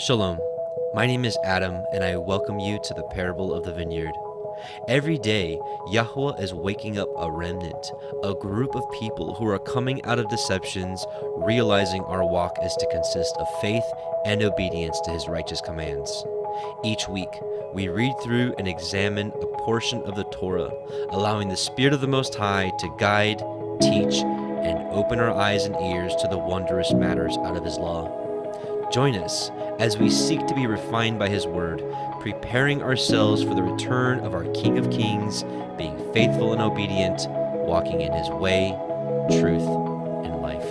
Shalom, my name is Adam, and I welcome you to the parable of the vineyard. Every day, Yahuah is waking up a remnant, a group of people who are coming out of deceptions, realizing our walk is to consist of faith and obedience to his righteous commands. Each week, we read through and examine a portion of the Torah, allowing the Spirit of the Most High to guide, teach, and open our eyes and ears to the wondrous matters out of his law. Join us as we seek to be refined by his word, preparing ourselves for the return of our King of Kings, being faithful and obedient, walking in his way, truth, and life.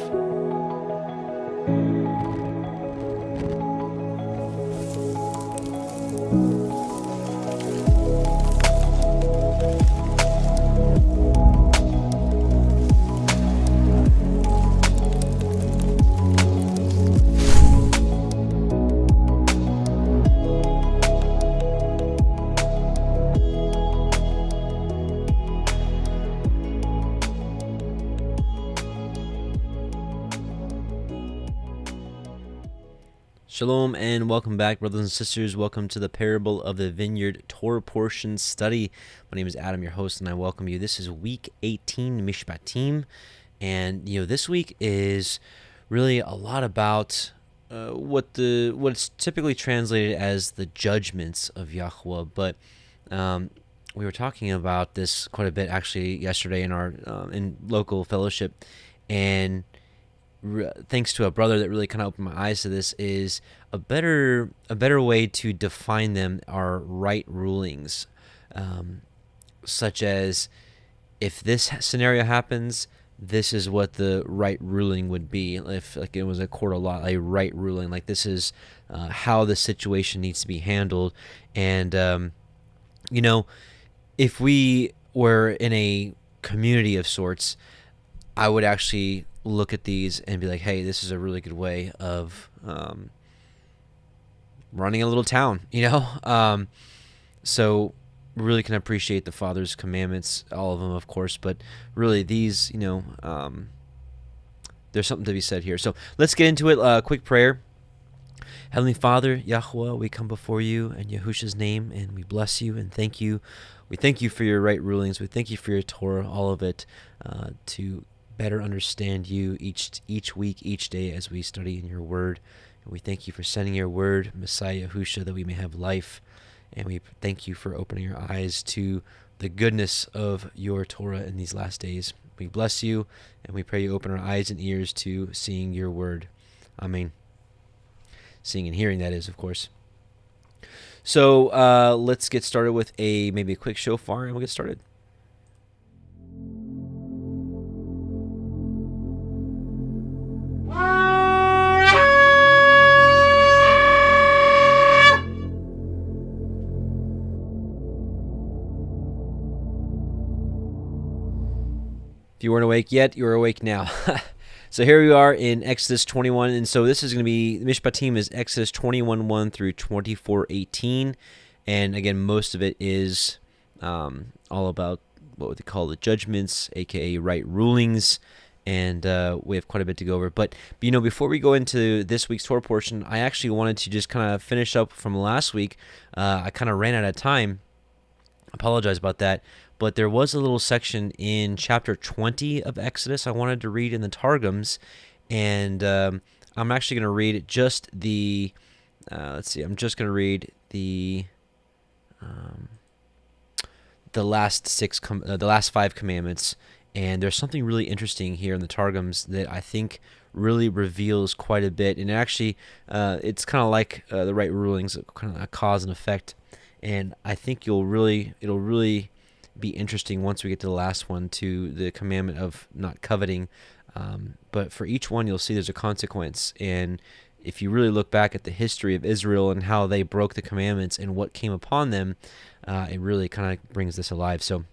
Shalom and welcome back, brothers and sisters. Welcome to the Parable of the Vineyard Torah portion study. My name is Adam, your host, and I welcome you. This is week 18, Mishpatim, and this week is really a lot about what's typically translated as the judgments of Yahuah. But we were talking about this quite a bit actually yesterday in our in local fellowship, and thanks to a brother that really kind of opened my eyes to this, is a better way to define them are right rulings, such as if this scenario happens, this is what the right ruling would be. If like it was a court of law, a right ruling, like this is how the situation needs to be handled. And if we were in a community of sorts, I would actually look at these and be like, hey, this is a really good way of running a little town, so really can appreciate the Father's commandments, all of them, of course, but really these, there's something to be said here. So let's get into it. Quick prayer. Heavenly Father, Yahuah, we come before you in Yahusha's name, and we bless you and thank you. We thank you for your right rulings. We thank you for your Torah, all of it, to better understand you each week, each day as we study in your word. And we thank you for sending your word, Messiah Yahusha, that we may have life. And we thank you for opening our eyes to the goodness of your Torah in these last days. We bless you, and we pray you open our eyes and ears to seeing your word. Amen. Seeing and hearing, that is, of course. So let's get started with maybe a quick shofar, and we'll get started. If you weren't awake yet, you're awake now. So here we are in Exodus 21, and so this is going to be, Mishpatim is Exodus 21:1 through 24:18, and again, most of it is all about what they call the judgments, aka right rulings, and we have quite a bit to go over. But before we go into this week's Torah portion, I actually wanted to just kind of finish up from last week. I kind of ran out of time. I apologize about that. But there was a little section in chapter 20 of Exodus I wanted to read in the Targums, and I'm actually going to read just the, I'm just going to read the last 5 commandments, and there's something really interesting here in the Targums that I think really reveals quite a bit, and actually, it's kind of like the right rulings, kind of a cause and effect, and I think it'll really be interesting once we get to the last one, to the commandment of not coveting. But for each one, you'll see there's a consequence. And if you really look back at the history of Israel and how they broke the commandments and what came upon them, it really kind of brings this alive. So,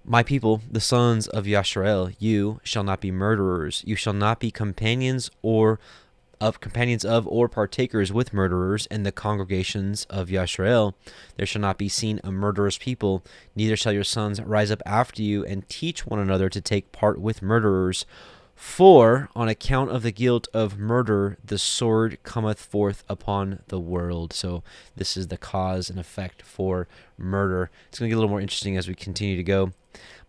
my people, the sons of Yisrael, you shall not be murderers. You shall not be companions of or partakers with murderers in the congregations of Yisrael. There shall not be seen a murderous people, neither shall your sons rise up after you and teach one another to take part with murderers. For on account of the guilt of murder, the sword cometh forth upon the world. So this is the cause and effect for murder. It's going to get a little more interesting as we continue to go.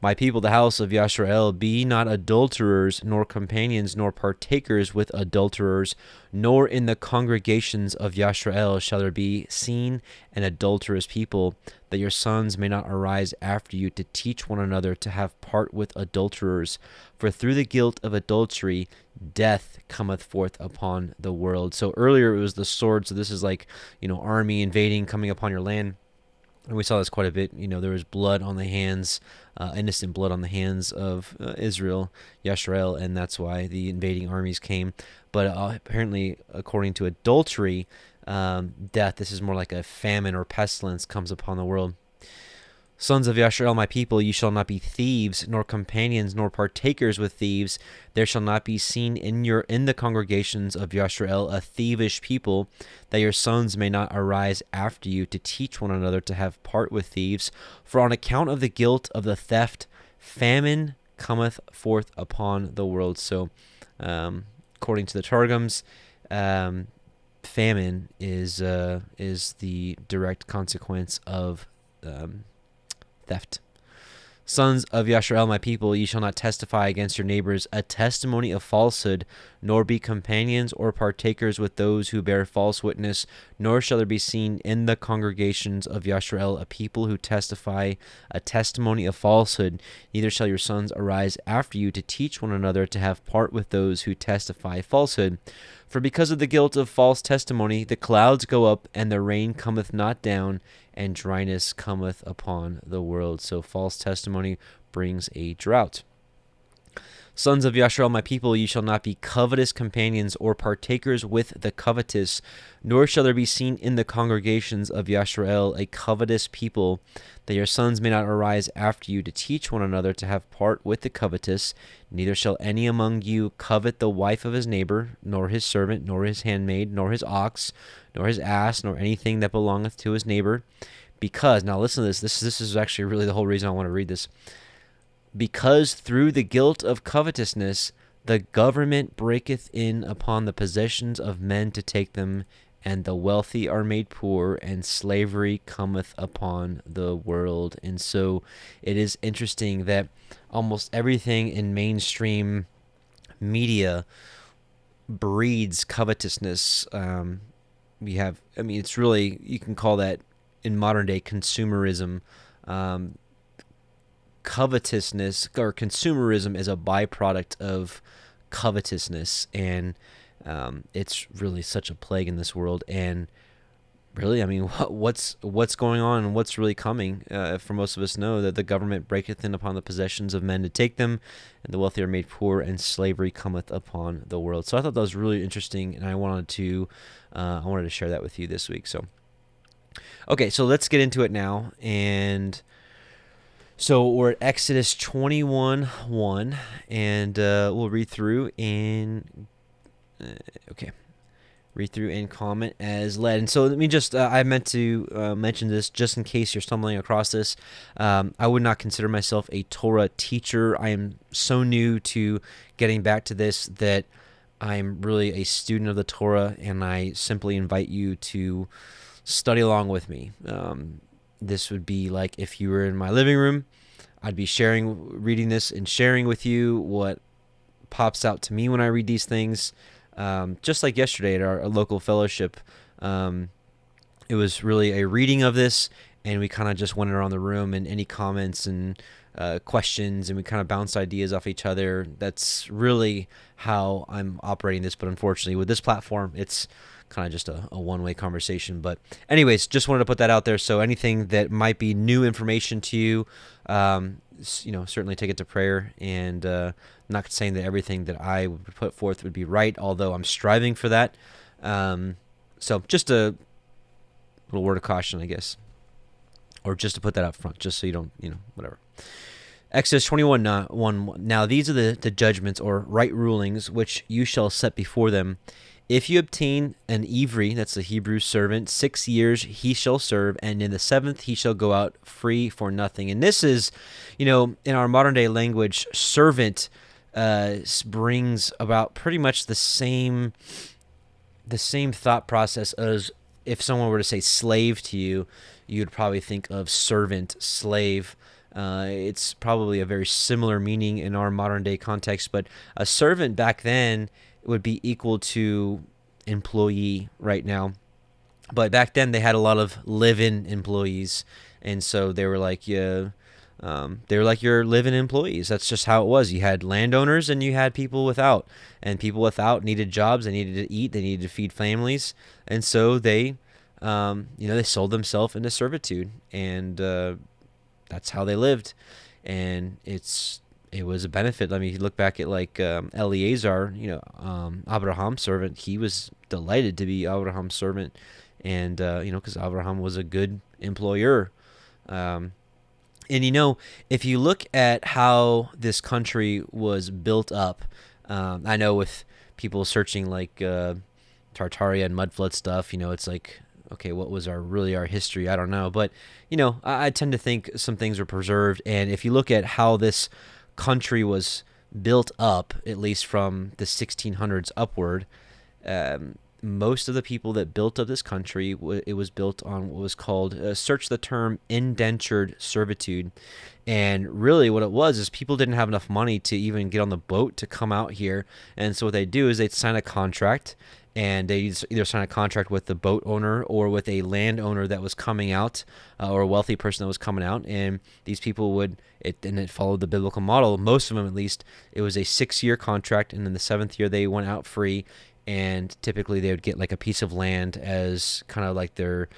My people, the house of Yisrael, be not adulterers, nor companions, nor partakers with adulterers, nor in the congregations of Yisrael shall there be seen an adulterous people, that your sons may not arise after you to teach one another to have part with adulterers. For through the guilt of adultery, death cometh forth upon the world. So earlier it was the sword, so this is like, army invading, coming upon your land. And we saw this quite a bit. There was blood on the hands, innocent blood on the hands of Israel, Yisrael, and that's why the invading armies came. But apparently, according to adultery, death, this is more like a famine or pestilence comes upon the world. Sons of Yisrael, my people, you shall not be thieves, nor companions, nor partakers with thieves. There shall not be seen in the congregations of Yisrael a thievish people, that your sons may not arise after you to teach one another to have part with thieves. For on account of the guilt of the theft, famine cometh forth upon the world. So, according to the Targums, famine is the direct consequence of theft. Sons of Yisrael, my people, ye shall not testify against your neighbors a testimony of falsehood, nor be companions or partakers with those who bear false witness, nor shall there be seen in the congregations of Yisrael a people who testify a testimony of falsehood. Neither shall your sons arise after you to teach one another to have part with those who testify falsehood. For because of the guilt of false testimony, the clouds go up, and the rain cometh not down, and dryness cometh upon the world. So false testimony brings a drought. Sons of Yisrael, my people, ye shall not be covetous companions or partakers with the covetous, nor shall there be seen in the congregations of Yisrael a covetous people, that your sons may not arise after you to teach one another to have part with the covetous. Neither shall any among you covet the wife of his neighbor, nor his servant, nor his handmaid, nor his ox, nor his ass, nor anything that belongeth to his neighbor. Because, now listen to this, this is actually really the whole reason I want to read this. Because through the guilt of covetousness, the government breaketh in upon the possessions of men to take them, and the wealthy are made poor, and slavery cometh upon the world. And so it is interesting that almost everything in mainstream media breeds covetousness. It's really, you can call that in modern day consumerism. Covetousness or consumerism is a byproduct of covetousness, and it's really such a plague in this world. And really, what's going on and what's really coming? For most of us know that the government breaketh in upon the possessions of men to take them, and the wealthy are made poor, and slavery cometh upon the world. So I thought that was really interesting, and I wanted to share that with you this week. So, okay, so let's get into it now. And so we're at Exodus 21:1, and we'll read through and comment as led. And so let me just, I meant to mention this just in case you're stumbling across this. I would not consider myself a Torah teacher. I am so new to getting back to this that I'm really a student of the Torah, and I simply invite you to study along with me. This would be like if you were in my living room. I'd be reading this and sharing with you what pops out to me when I read these things. Just like yesterday at our local fellowship, it was really a reading of this, and we kind of just went around the room, and any comments and questions, and we kind of bounced ideas off each other. That's really how I'm operating this, but unfortunately with this platform, it's kind of just a one-way conversation. But anyways, just wanted to put that out there. So anything that might be new information to you, certainly take it to prayer. And I'm not saying that everything that I would put forth would be right, although I'm striving for that. So just a little word of caution, I guess, or just to put that up front, just so you don't, whatever. Exodus 21:1. Now these are the judgments or right rulings which you shall set before them. If you obtain an Ivri, that's the Hebrew servant, 6 years he shall serve, and in the 7th he shall go out free for nothing. And this is, in our modern day language, servant brings about pretty much the same thought process as if someone were to say slave to you, you'd probably think of servant, slave. It's probably a very similar meaning in our modern day context, but a servant back then would be equal to employee right now. But back then they had a lot of live-in employees, and so they were like, yeah, they were like your live-in employees. That's just how it was. You had landowners and you had people without, and people without needed jobs. They needed to eat. They needed to feed families, and so they, they sold themselves into servitude, and that's how they lived. And it was a benefit. I mean, you look back at like Eliezer, Abraham's servant. He was delighted to be Abraham's servant, and because Abraham was a good employer. And if you look at how this country was built up, I know with people searching like Tartaria and mud flood stuff, it's like, okay, what was our history? I don't know, but I tend to think some things were preserved. And if you look at how this country was built up, at least from the 1600s upward, most of the people that built up this country, it was built on what was called, search the term, indentured servitude. And really what it was is people didn't have enough money to even get on the boat to come out here. And so what they do is they'd sign a contract, and they either sign a contract with the boat owner or with a landowner that was coming out, or a wealthy person that was coming out. And these people it followed the biblical model. Most of them, at least, it was a 6-year contract, and then the 7th year they went out free. And typically they would get like a piece of land as kind of like their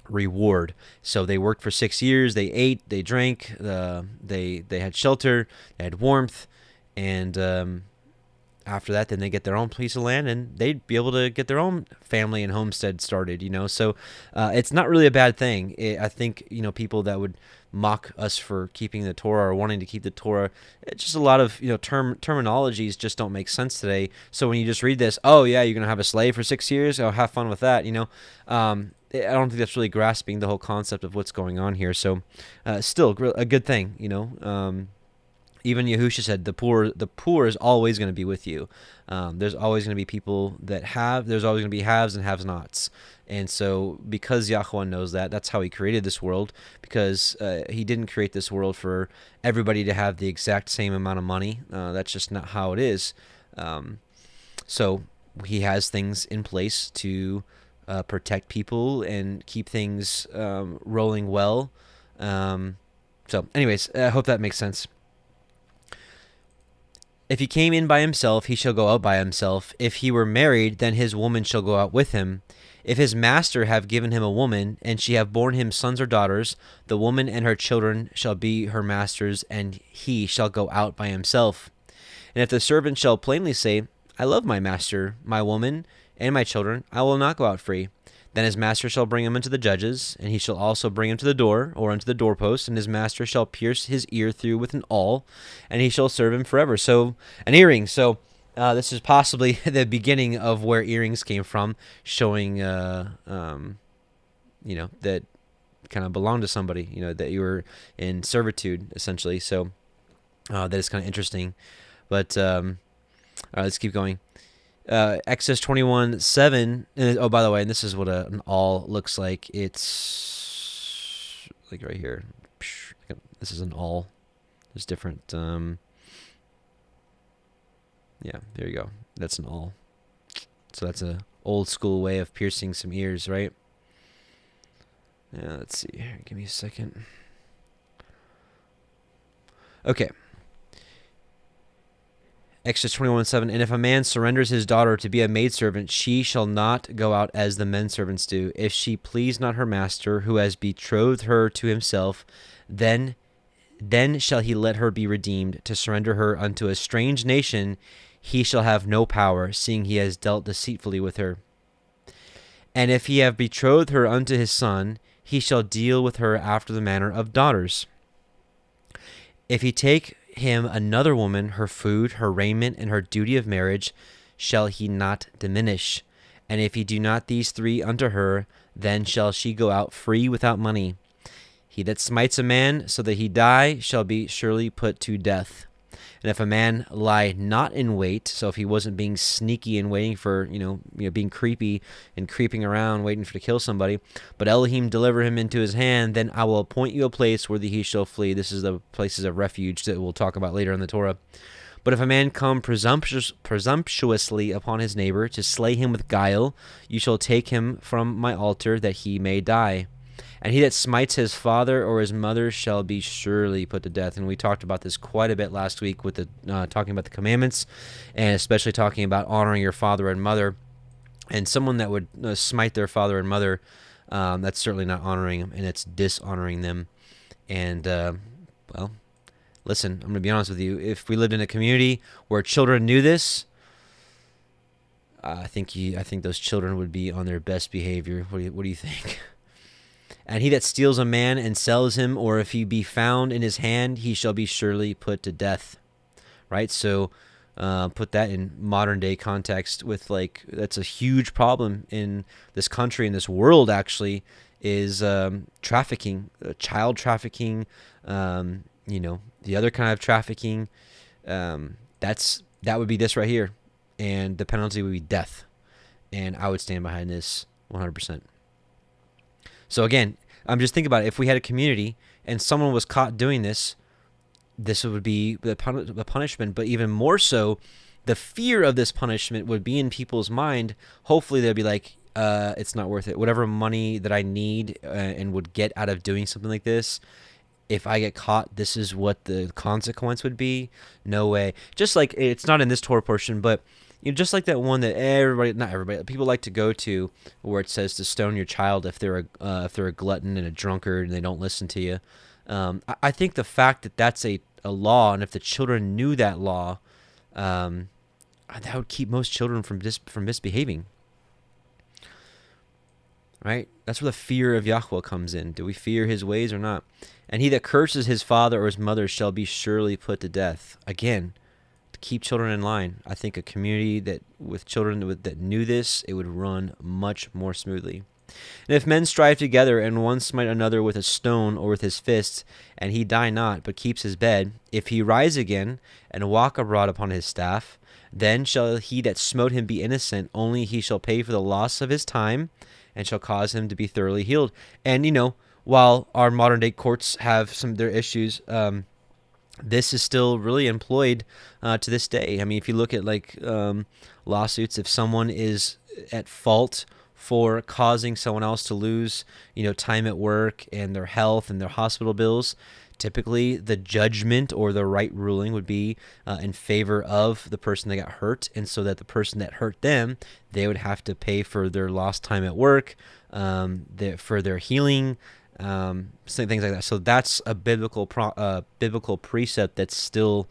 reward. So they worked for 6 years. They ate, they drank, they had shelter, they had warmth, and after that, then they get their own piece of land, and they'd be able to get their own family and homestead started. So it's not really a bad thing. I think people that would mock us for keeping the Torah or wanting to keep the Torah, it's just a lot of terminologies just don't make sense today. So when you just read this, oh yeah, you're gonna have a slave for 6 years, oh, have fun with that. I don't think that's really grasping the whole concept of what's going on here. So still a good thing. Even Yahusha said the poor is always going to be with you. There's always going to be people that have. There's always going to be haves and have-nots. And so because Yahuah knows that, that's how he created this world, because he didn't create this world for everybody to have the exact same amount of money. That's just not how it is. So he has things in place to protect people and keep things rolling well. So anyways, I hope that makes sense. If he came in by himself, he shall go out by himself. If he were married, then his woman shall go out with him. If his master have given him a woman, and she have borne him sons or daughters, the woman and her children shall be her master's, and he shall go out by himself. And if the servant shall plainly say, I love my master, my woman, and my children, I will not go out free. Then his master shall bring him unto the judges, and he shall also bring him to the door, or unto the doorpost, and his master shall pierce his ear through with an awl, and he shall serve him forever. So, an earring. So, this is possibly the beginning of where earrings came from, showing, that kind of belonged to somebody, that you were in servitude, essentially. So, that is kind of interesting. But, all right, let's keep going. Exodus 21:7. Oh, by the way, and this is what an awl looks like. It's like right here. This is an awl. There's different. Yeah, there you go. That's an awl. So that's a old school way of piercing some ears, right? Yeah, let's see here. Give me a second. Okay. Exodus 21:7, and if a man surrenders his daughter to be a maidservant, she shall not go out as the men servants do. If she please not her master, who has betrothed her to himself, then shall he let her be redeemed. To surrender her unto a strange nation, he shall have no power, seeing he has dealt deceitfully with her. And if he have betrothed her unto his son, he shall deal with her after the manner of daughters. If he take him another woman, her food, her raiment, and her duty of marriage shall he not diminish. And if he do not these three unto her, then shall she go out free without money. He that smites a man so that he die shall be surely put to death. And if a man lie not in wait, so if he wasn't being sneaky and waiting for, being creepy and creeping around waiting to kill somebody, but Elohim deliver him into his hand, then I will appoint you a place where he shall flee. This is the places of refuge that we'll talk about later in the Torah. But if a man come presumptuously upon his neighbor to slay him with guile, you shall take him from my altar that he may die. And he that smites his father or his mother shall be surely put to death. And we talked about this quite a bit last week with talking about the commandments, and especially talking about honoring your father and mother. And someone that would smite their father and mother, that's certainly not honoring them, and it's dishonoring them. And, listen, I'm going to be honest with you. If we lived in a community where children knew this, I think those children would be on their best behavior. What do you think? And he that steals a man and sells him, or if he be found in his hand, he shall be surely put to death. Right? So put that in modern day context with that's a huge problem in this country, in this world actually, is trafficking, child trafficking, the other kind of trafficking. That would be this right here. And the penalty would be death. And I would stand behind this 100%. So again, I'm just thinking about it. If we had a community and someone was caught doing this, this would be the punishment. But even more so, the fear of this punishment would be in people's mind. Hopefully they'll be like, it's not worth it. Whatever money that I need and would get out of doing something like this, if I get caught, this is what the consequence would be. No way. Just like, it's not in this Torah portion, but just like that one that not everybody, people like to go to, where it says to stone your child if they're a glutton and a drunkard and they don't listen to you. I think the fact that that's a law, and if the children knew that law, that would keep most children from misbehaving. Right? That's where the fear of Yahuah comes in. Do we fear his ways or not? And he that curses his father or his mother shall be surely put to death. Again, to keep children in line. I think a community that with children that knew this, it would run much more smoothly. And if men strive together, and one smite another with a stone or with his fist, and he die not, but keeps his bed, if he rise again, and walk abroad upon his staff, then shall he that smote him be innocent, only he shall pay for the loss of his time, and shall cause him to be thoroughly healed. And, while our modern-day courts have some of their issues, this is still really employed to this day. I mean, if you look at, lawsuits, if someone is at fault for causing someone else to lose, time at work and their health and their hospital bills, typically the judgment or the right ruling would be in favor of the person that got hurt, and so that the person that hurt them, they would have to pay for their lost time at work, for their healing, things like that. So that's a biblical precept that's still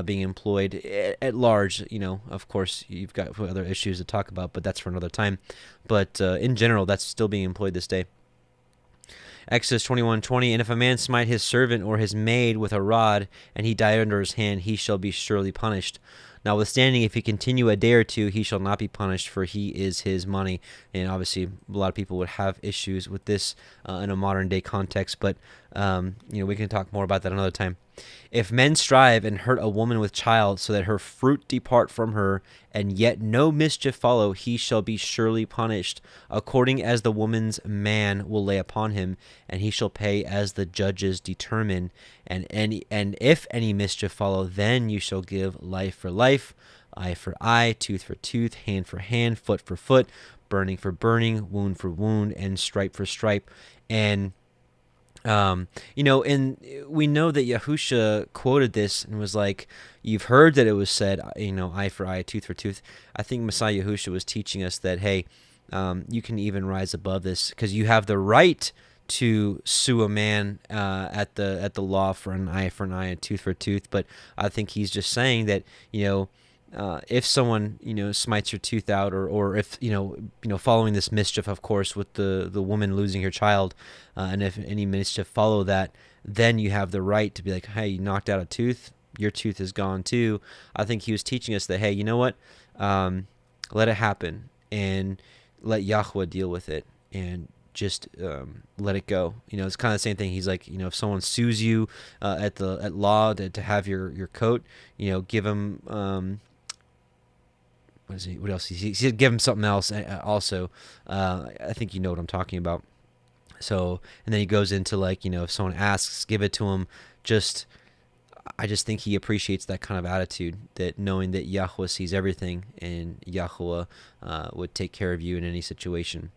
being employed at large. Of course, you've got other issues to talk about, but that's for another time. But in general, that's still being employed this day. Exodus 21:20, and if a man smite his servant or his maid with a rod, and he die under his hand, he shall be surely punished. Notwithstanding, if he continue a day or two, he shall not be punished, for he is his money. And obviously, a lot of people would have issues with this in a modern-day context, but we can talk more about that another time. If men strive and hurt a woman with child, so that her fruit depart from her, and yet no mischief follow, he shall be surely punished, according as the woman's man will lay upon him, and he shall pay as the judges determine. And if any mischief follow, then you shall give life for life, eye for eye, tooth for tooth, hand for hand, foot for foot, burning for burning, wound for wound, and stripe for stripe. And and we know that Yahusha quoted this and was like, you've heard that it was said, eye for eye, tooth for tooth. I think Messiah Yahusha was teaching us that, hey, you can even rise above this, because you have the right to sue a man at the law for an eye and tooth for tooth. But I think he's just saying that, if someone, smites your tooth out, or if, following this mischief, of course, with the woman losing her child, and if any mischief follow that, then you have the right to be like, hey, you knocked out a tooth, your tooth is gone too. I think he was teaching us that, hey, you know what? Let it happen and let Yahuah deal with it. And just let it go. It's kind of the same thing. He's like, if someone sues you at law to have your coat, give him what else? He said give him something else also. I think you know what I'm talking about. So, and then he goes into like, if someone asks, give it to him. I just think he appreciates that kind of attitude, that knowing that Yahuah sees everything and Yahuah would take care of you in any situation.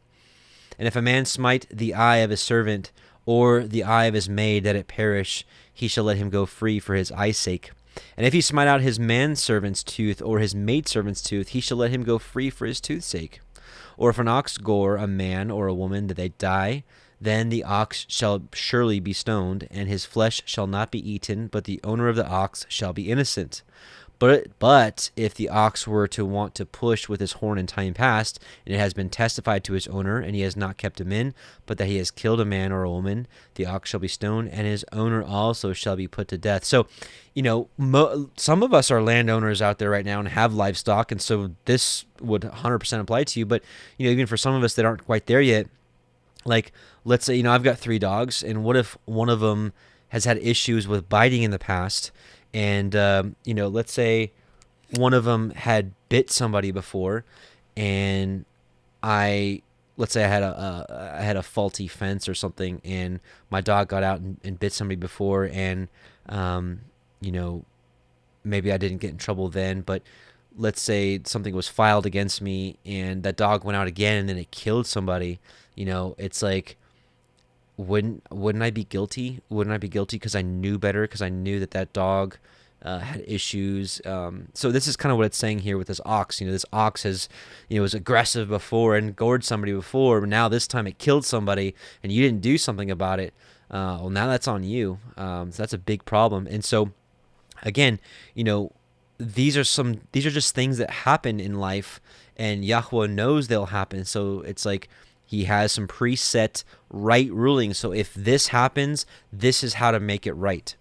And if a man smite the eye of his servant or the eye of his maid that it perish, he shall let him go free for his eye's sake. And if he smite out his manservant's tooth or his maidservant's tooth, he shall let him go free for his tooth's sake. Or if an ox gore a man or a woman that they die, then the ox shall surely be stoned, and his flesh shall not be eaten, but the owner of the ox shall be innocent. But if the ox were to want to push with his horn in time past, and it has been testified to his owner, and he has not kept him in, but that he has killed a man or a woman, the ox shall be stoned, and his owner also shall be put to death. So, some of us are landowners out there right now and have livestock, and so this would 100% apply to you. But, even for some of us that aren't quite there yet, like, let's say, I've got 3 dogs, and what if one of them has had issues with biting in the past, and, let's say one of them had bit somebody before, and let's say I had a faulty fence or something, and my dog got out and bit somebody before, and, maybe I didn't get in trouble then, but let's say something was filed against me, and that dog went out again, and then it killed somebody. It's like, wouldn't I be guilty? Wouldn't I be guilty because I knew better, because I knew that dog had issues? So this is kind of what it's saying here with this ox. This ox was aggressive before and gored somebody before, but now this time it killed somebody, and you didn't do something about it. Well, now that's on you. So that's a big problem. And so, again, these are just things that happen in life, and Yahuah knows they'll happen. So it's like, he has some preset right rulings. So if this happens, this is how to make it right.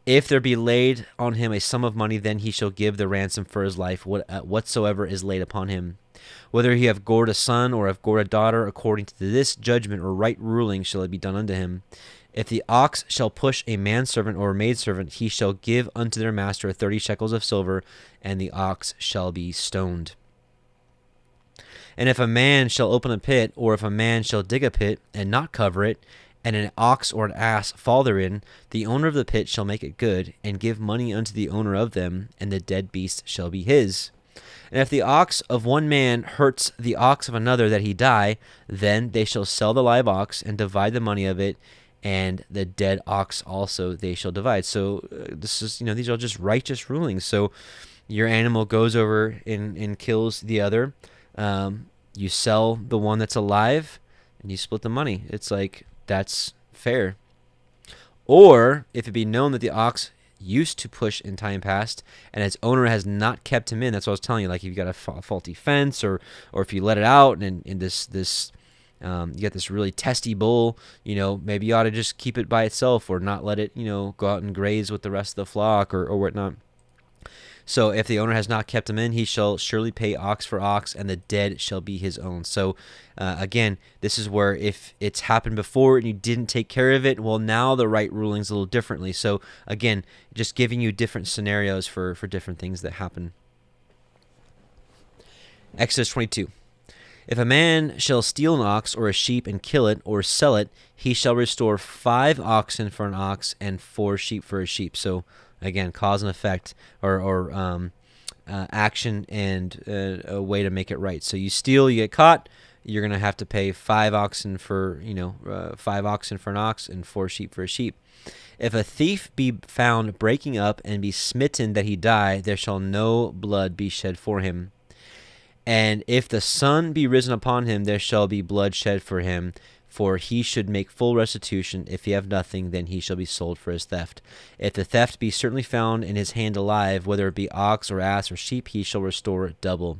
If there be laid on him a sum of money, then he shall give the ransom for his life, whatsoever is laid upon him. Whether he have gored a son or have gored a daughter, according to this judgment or right ruling shall it be done unto him. If the ox shall push a manservant or a maidservant, he shall give unto their master 30 shekels of silver, and the ox shall be stoned. And if a man shall open a pit, or if a man shall dig a pit, and not cover it, and an ox or an ass fall therein, the owner of the pit shall make it good, and give money unto the owner of them, and the dead beast shall be his. And if the ox of one man hurts the ox of another that he die, then they shall sell the live ox, and divide the money of it, and the dead ox also they shall divide. So this is, these are just righteous rulings. So your animal goes over and kills the other. You sell the one that's alive, and you split the money. It's like, that's fair. Or if it be known that the ox used to push in time past, and its owner has not kept him in, that's what I was telling you. Like, if you've got a faulty fence, or if you let it out, and in this you got this really testy bull, maybe you ought to just keep it by itself, or not let it, go out and graze with the rest of the flock, or whatnot. So if the owner has not kept him in, he shall surely pay ox for ox, and the dead shall be his own. So again, this is where if it's happened before and you didn't take care of it, well, now the right ruling's a little differently. So again, just giving you different scenarios for different things that happen. Exodus 22. If a man shall steal an ox or a sheep and kill it or sell it, he shall restore 5 oxen for an ox and 4 sheep for a sheep. So again, cause and effect, or action and a way to make it right. So you steal, you get caught, you're going to have to pay 5 oxen for 5 oxen for an ox and 4 sheep for a sheep. If a thief be found breaking up and be smitten that he die, there shall no blood be shed for him. And if the sun be risen upon him, there shall be blood shed for him, for he should make full restitution. If he have nothing, then he shall be sold for his theft. If the theft be certainly found in his hand alive, whether it be ox or ass or sheep, he shall restore double.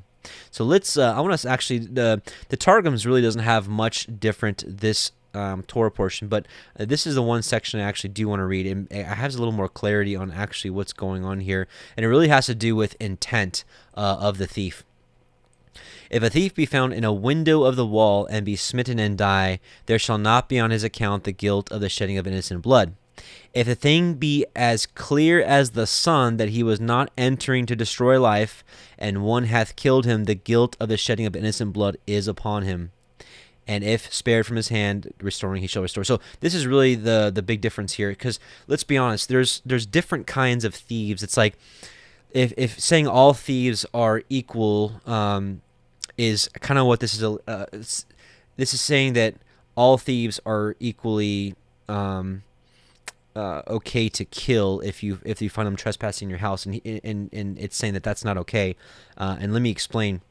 So I want us actually, the Targums really doesn't have much different this Torah portion, but this is the one section I actually do want to read. And it has a little more clarity on actually what's going on here, and it really has to do with intent of the thief. If a thief be found in a window of the wall and be smitten and die, there shall not be on his account the guilt of the shedding of innocent blood. If the thing be as clear as the sun that he was not entering to destroy life, and one hath killed him, the guilt of the shedding of innocent blood is upon him. And if spared from his hand, restoring, he shall restore. So this is really the big difference here, because let's be honest, there's different kinds of thieves. It's like if saying all thieves are equal is kind of what this is. This is saying that all thieves are equally okay to kill if you find them trespassing your house, and it's saying that that's not okay. And let me explain.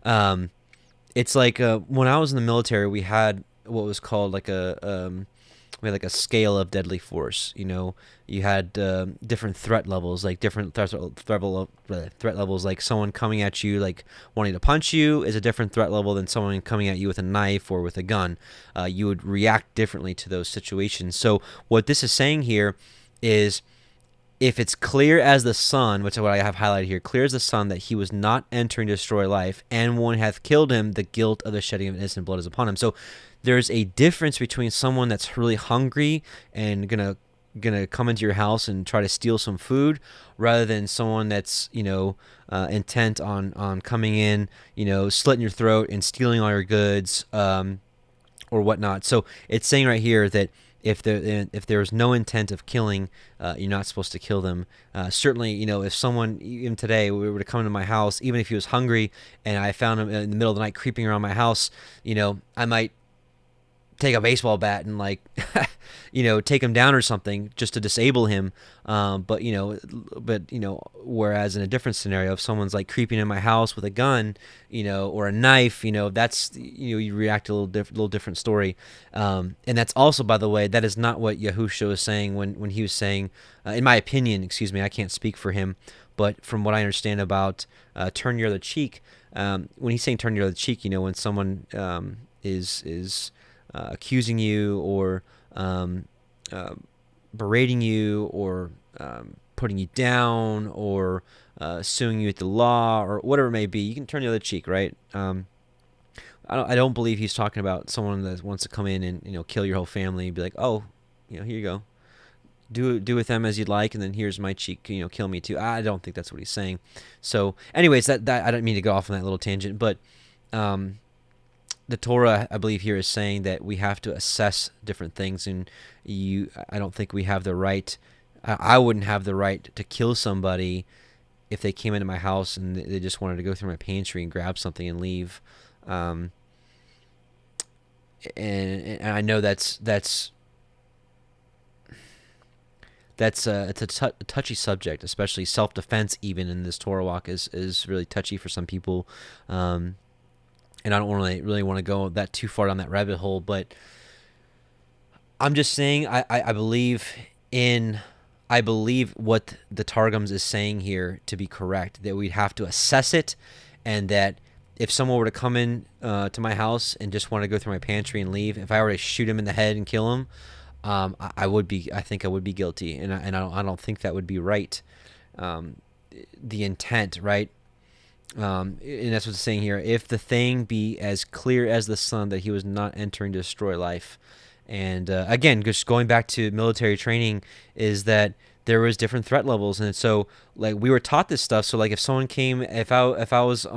It's like when I was in the military, we had what was called like we had like a scale of deadly force. You know, you had different threat levels, like different threat levels. Like someone coming at you, like wanting to punch you, is a different threat level than someone coming at you with a knife or with a gun. You would react differently to those situations. So what this is saying here is, if it's clear as the sun, which is what I have highlighted here, clear as the sun that he was not entering to destroy life, and one hath killed him, the guilt of the shedding of innocent blood is upon him. So there's a difference between someone that's really hungry and gonna come into your house and try to steal some food, rather than someone that's intent on coming in, slitting your throat and stealing all your goods or whatnot. So it's saying right here that if there's no intent of killing, you're not supposed to kill them. Certainly, if someone, even today, were to come into my house, even if he was hungry and I found him in the middle of the night creeping around my house, I might take a baseball bat and take him down or something just to disable him. But whereas in a different scenario, if someone's like creeping in my house with a gun, or a knife, that's, you react a little different story. And that's also, by the way, that is not what Yahusha was saying when he was saying, in my opinion, excuse me, I can't speak for him, but from what I understand about turn your other cheek, when he's saying turn your other cheek, when someone is accusing you or berating you or putting you down or suing you at the law or whatever it may be, you can turn the other cheek, right? I don't believe he's talking about someone that wants to come in and kill your whole family and be like, oh, here you go, do with them as you'd like, and then here's my cheek, kill me too. I don't think that's what he's saying. So anyways, that I don't mean to go off on that little tangent, but the Torah, I believe, here is saying that we have to assess different things, and I don't think we have the right. I wouldn't have the right to kill somebody if they came into my house and they just wanted to go through my pantry and grab something and leave. And I know that's it's a touchy subject, especially self-defense. Even in this Torah walk is really touchy for some people. And I don't really want to go that too far down that rabbit hole, but I'm just saying I believe what the Targums is saying here to be correct, that we'd have to assess it, and that if someone were to come in to my house and just want to go through my pantry and leave, if I were to shoot him in the head and kill him, I think I would be guilty, and I don't think that would be right. The intent, right? And that's what it's saying here. If the thing be as clear as the sun that he was not entering to destroy life. And again, just going back to military training, is that there was different threat levels, and so like we were taught this stuff. So like if someone came, if I was if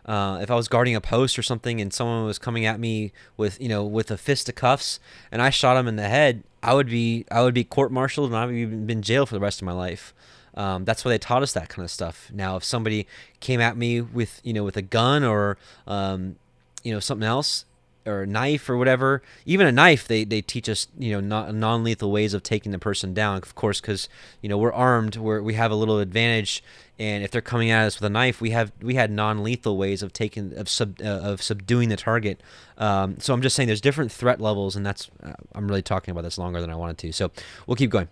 I was guarding a post or something, and someone was coming at me with a fist of cuffs, and I shot him in the head, I would be court-martialed, and I would have been in jail for the rest of my life. That's why they taught us that kind of stuff. Now, if somebody came at me with a gun or something else, or a knife or whatever, even a knife, they teach us non-lethal ways of taking the person down. Of course, because we're armed, we have a little advantage, and if they're coming at us with a knife, we had non-lethal ways of subduing the target. So I'm just saying there's different threat levels, and that's I'm really talking about this longer than I wanted to. So we'll keep going.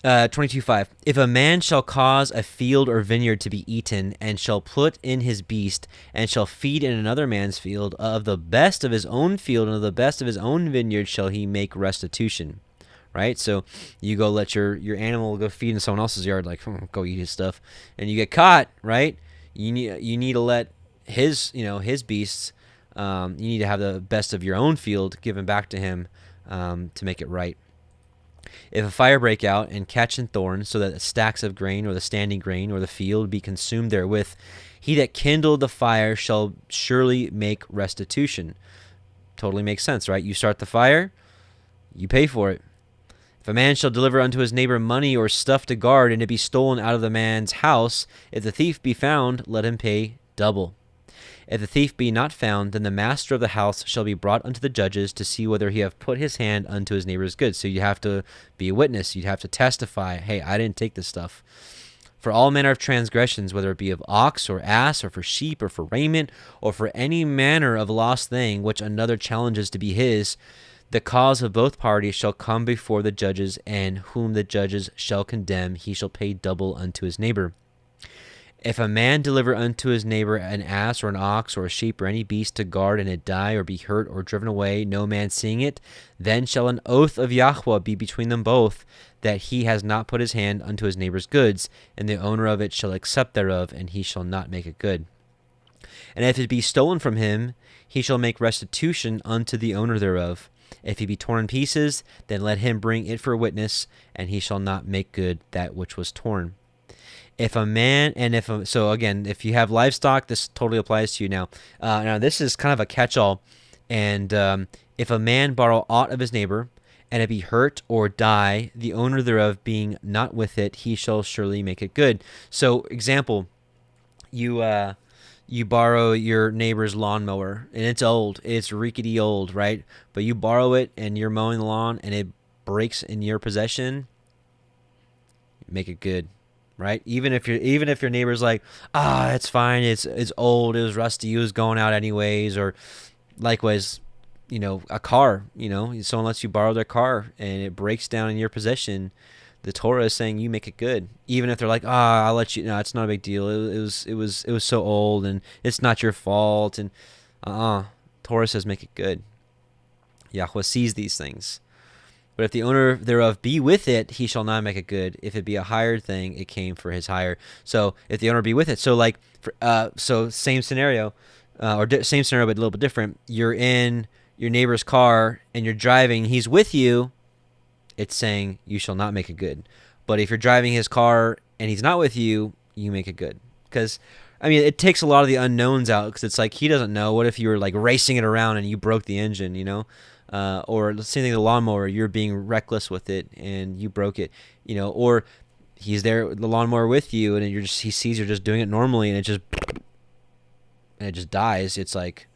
22:5. If a man shall cause a field or vineyard to be eaten, and shall put in his beast, and shall feed in another man's field, of the best of his own field and of the best of his own vineyard shall he make restitution. right? So you go let your animal go feed in someone else's yard, like go eat his stuff, and you get caught, right? You need to let his his beasts. You need to have the best of your own field given back to him to make it right. If a fire break out and catch in thorns, so that the stacks of grain or the standing grain or the field be consumed therewith, he that kindled the fire shall surely make restitution. Totally makes sense, right? You start the fire, you pay for it. If a man shall deliver unto his neighbor money or stuff to guard, and it be stolen out of the man's house, if the thief be found, let him pay double. If the thief be not found, then the master of the house shall be brought unto the judges to see whether he have put his hand unto his neighbor's goods. So you have to be a witness. You'd have to testify, hey, I didn't take this stuff. For all manner of transgressions, whether it be of ox or ass or for sheep or for raiment or for any manner of lost thing which another challenges to be his, the cause of both parties shall come before the judges, and whom the judges shall condemn, he shall pay double unto his neighbor. If a man deliver unto his neighbor an ass or an ox or a sheep or any beast to guard, and it die or be hurt or driven away, no man seeing it, then shall an oath of Yahuah be between them both, that he has not put his hand unto his neighbor's goods, and the owner of it shall accept thereof, and he shall not make it good. And if it be stolen from him, he shall make restitution unto the owner thereof. If he be torn in pieces, then let him bring it for a witness, and he shall not make good that which was torn. If a man, so again, if you have livestock, this totally applies to you now. Now this is kind of a catch-all, and if a man borrow aught of his neighbor, and it be hurt or die, the owner thereof being not with it, he shall surely make it good. So, example, you borrow your neighbor's lawnmower, and it's old, it's rickety old, right? But you borrow it, and you're mowing the lawn, and it breaks in your possession, make it good. Right, even if your neighbor's like, it's fine, it's old, it was rusty, it was going out anyways, or likewise, a car, someone lets you borrow their car and it breaks down in your possession, the Torah is saying you make it good, even if they're like, I'll let you, no, it's not a big deal, it was so old and it's not your fault, and Torah says make it good. Yahuah sees these things. But if the owner thereof be with it, he shall not make it good. If it be a hired thing, it came for his hire. So if the owner be with it, so like, so same scenario, same scenario but a little bit different. You're in your neighbor's car and you're driving. He's with you. It's saying you shall not make it good. But if you're driving his car and he's not with you, you make it good. Because it takes a lot of the unknowns out. Because it's like he doesn't know. What if you were like racing it around and you broke the engine? Or the same thing, the lawnmower, you're being reckless with it and you broke it, or he's there, the lawnmower with you, and he sees you're just doing it normally, and it just dies. It's like,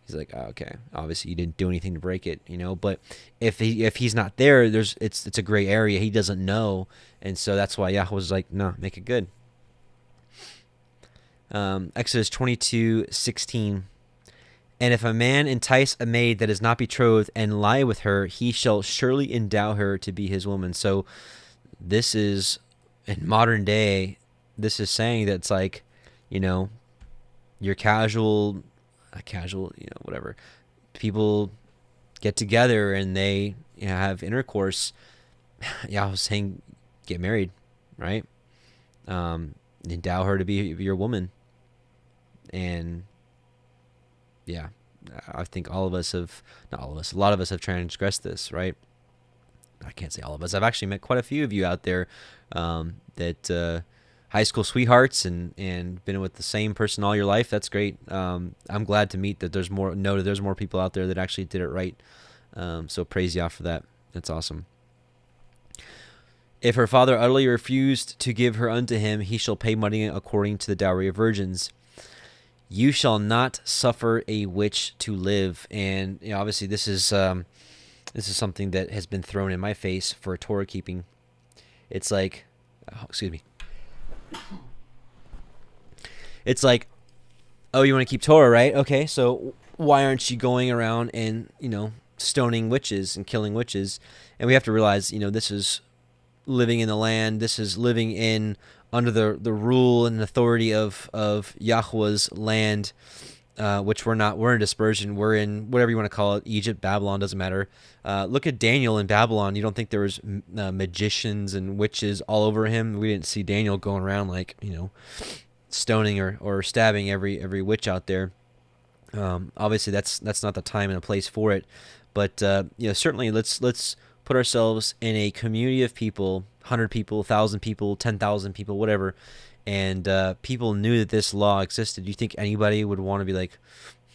he's like, okay, obviously you didn't do anything to break it, but if he's not there, it's a gray area. He doesn't know. And so that's why Yahuah was like, no, make it good. Exodus 22:16. And if a man entice a maid that is not betrothed and lie with her, he shall surely endow her to be his woman. So this is, in modern day, this is saying that it's like, your casual, whatever. People get together and they have intercourse. I was saying get married, right? Endow her to be your woman. And yeah, I think all of us have, not all of us, a lot of us have transgressed this, right? I can't say all of us. I've actually met quite a few of you out there that high school sweethearts and been with the same person all your life. That's great. I'm glad to meet that there's more people out there that actually did it right. So praise Yah for that. That's awesome. If her father utterly refused to give her unto him, he shall pay money according to the dowry of virgins. You shall not suffer a witch to live. And obviously this is something that has been thrown in my face for Torah keeping. It's like, excuse me. It's like, oh, you want to keep Torah, right? Okay, so why aren't you going around and, stoning witches and killing witches? And we have to realize, this is living in the land. This is living in under the rule and authority of Yahuah's land. which we're not. We're in dispersion. We're in whatever you want to call it. Egypt, Babylon, doesn't matter. Look at Daniel in Babylon. You don't think there was magicians and witches all over him? We didn't see Daniel going around like, stoning or stabbing every witch out there. Obviously, that's not the time and a place for it. But certainly let's put ourselves in a community of people, 100 people, 1,000 people, 10,000 people, whatever. And people knew that this law existed. Do you think anybody would want to be like,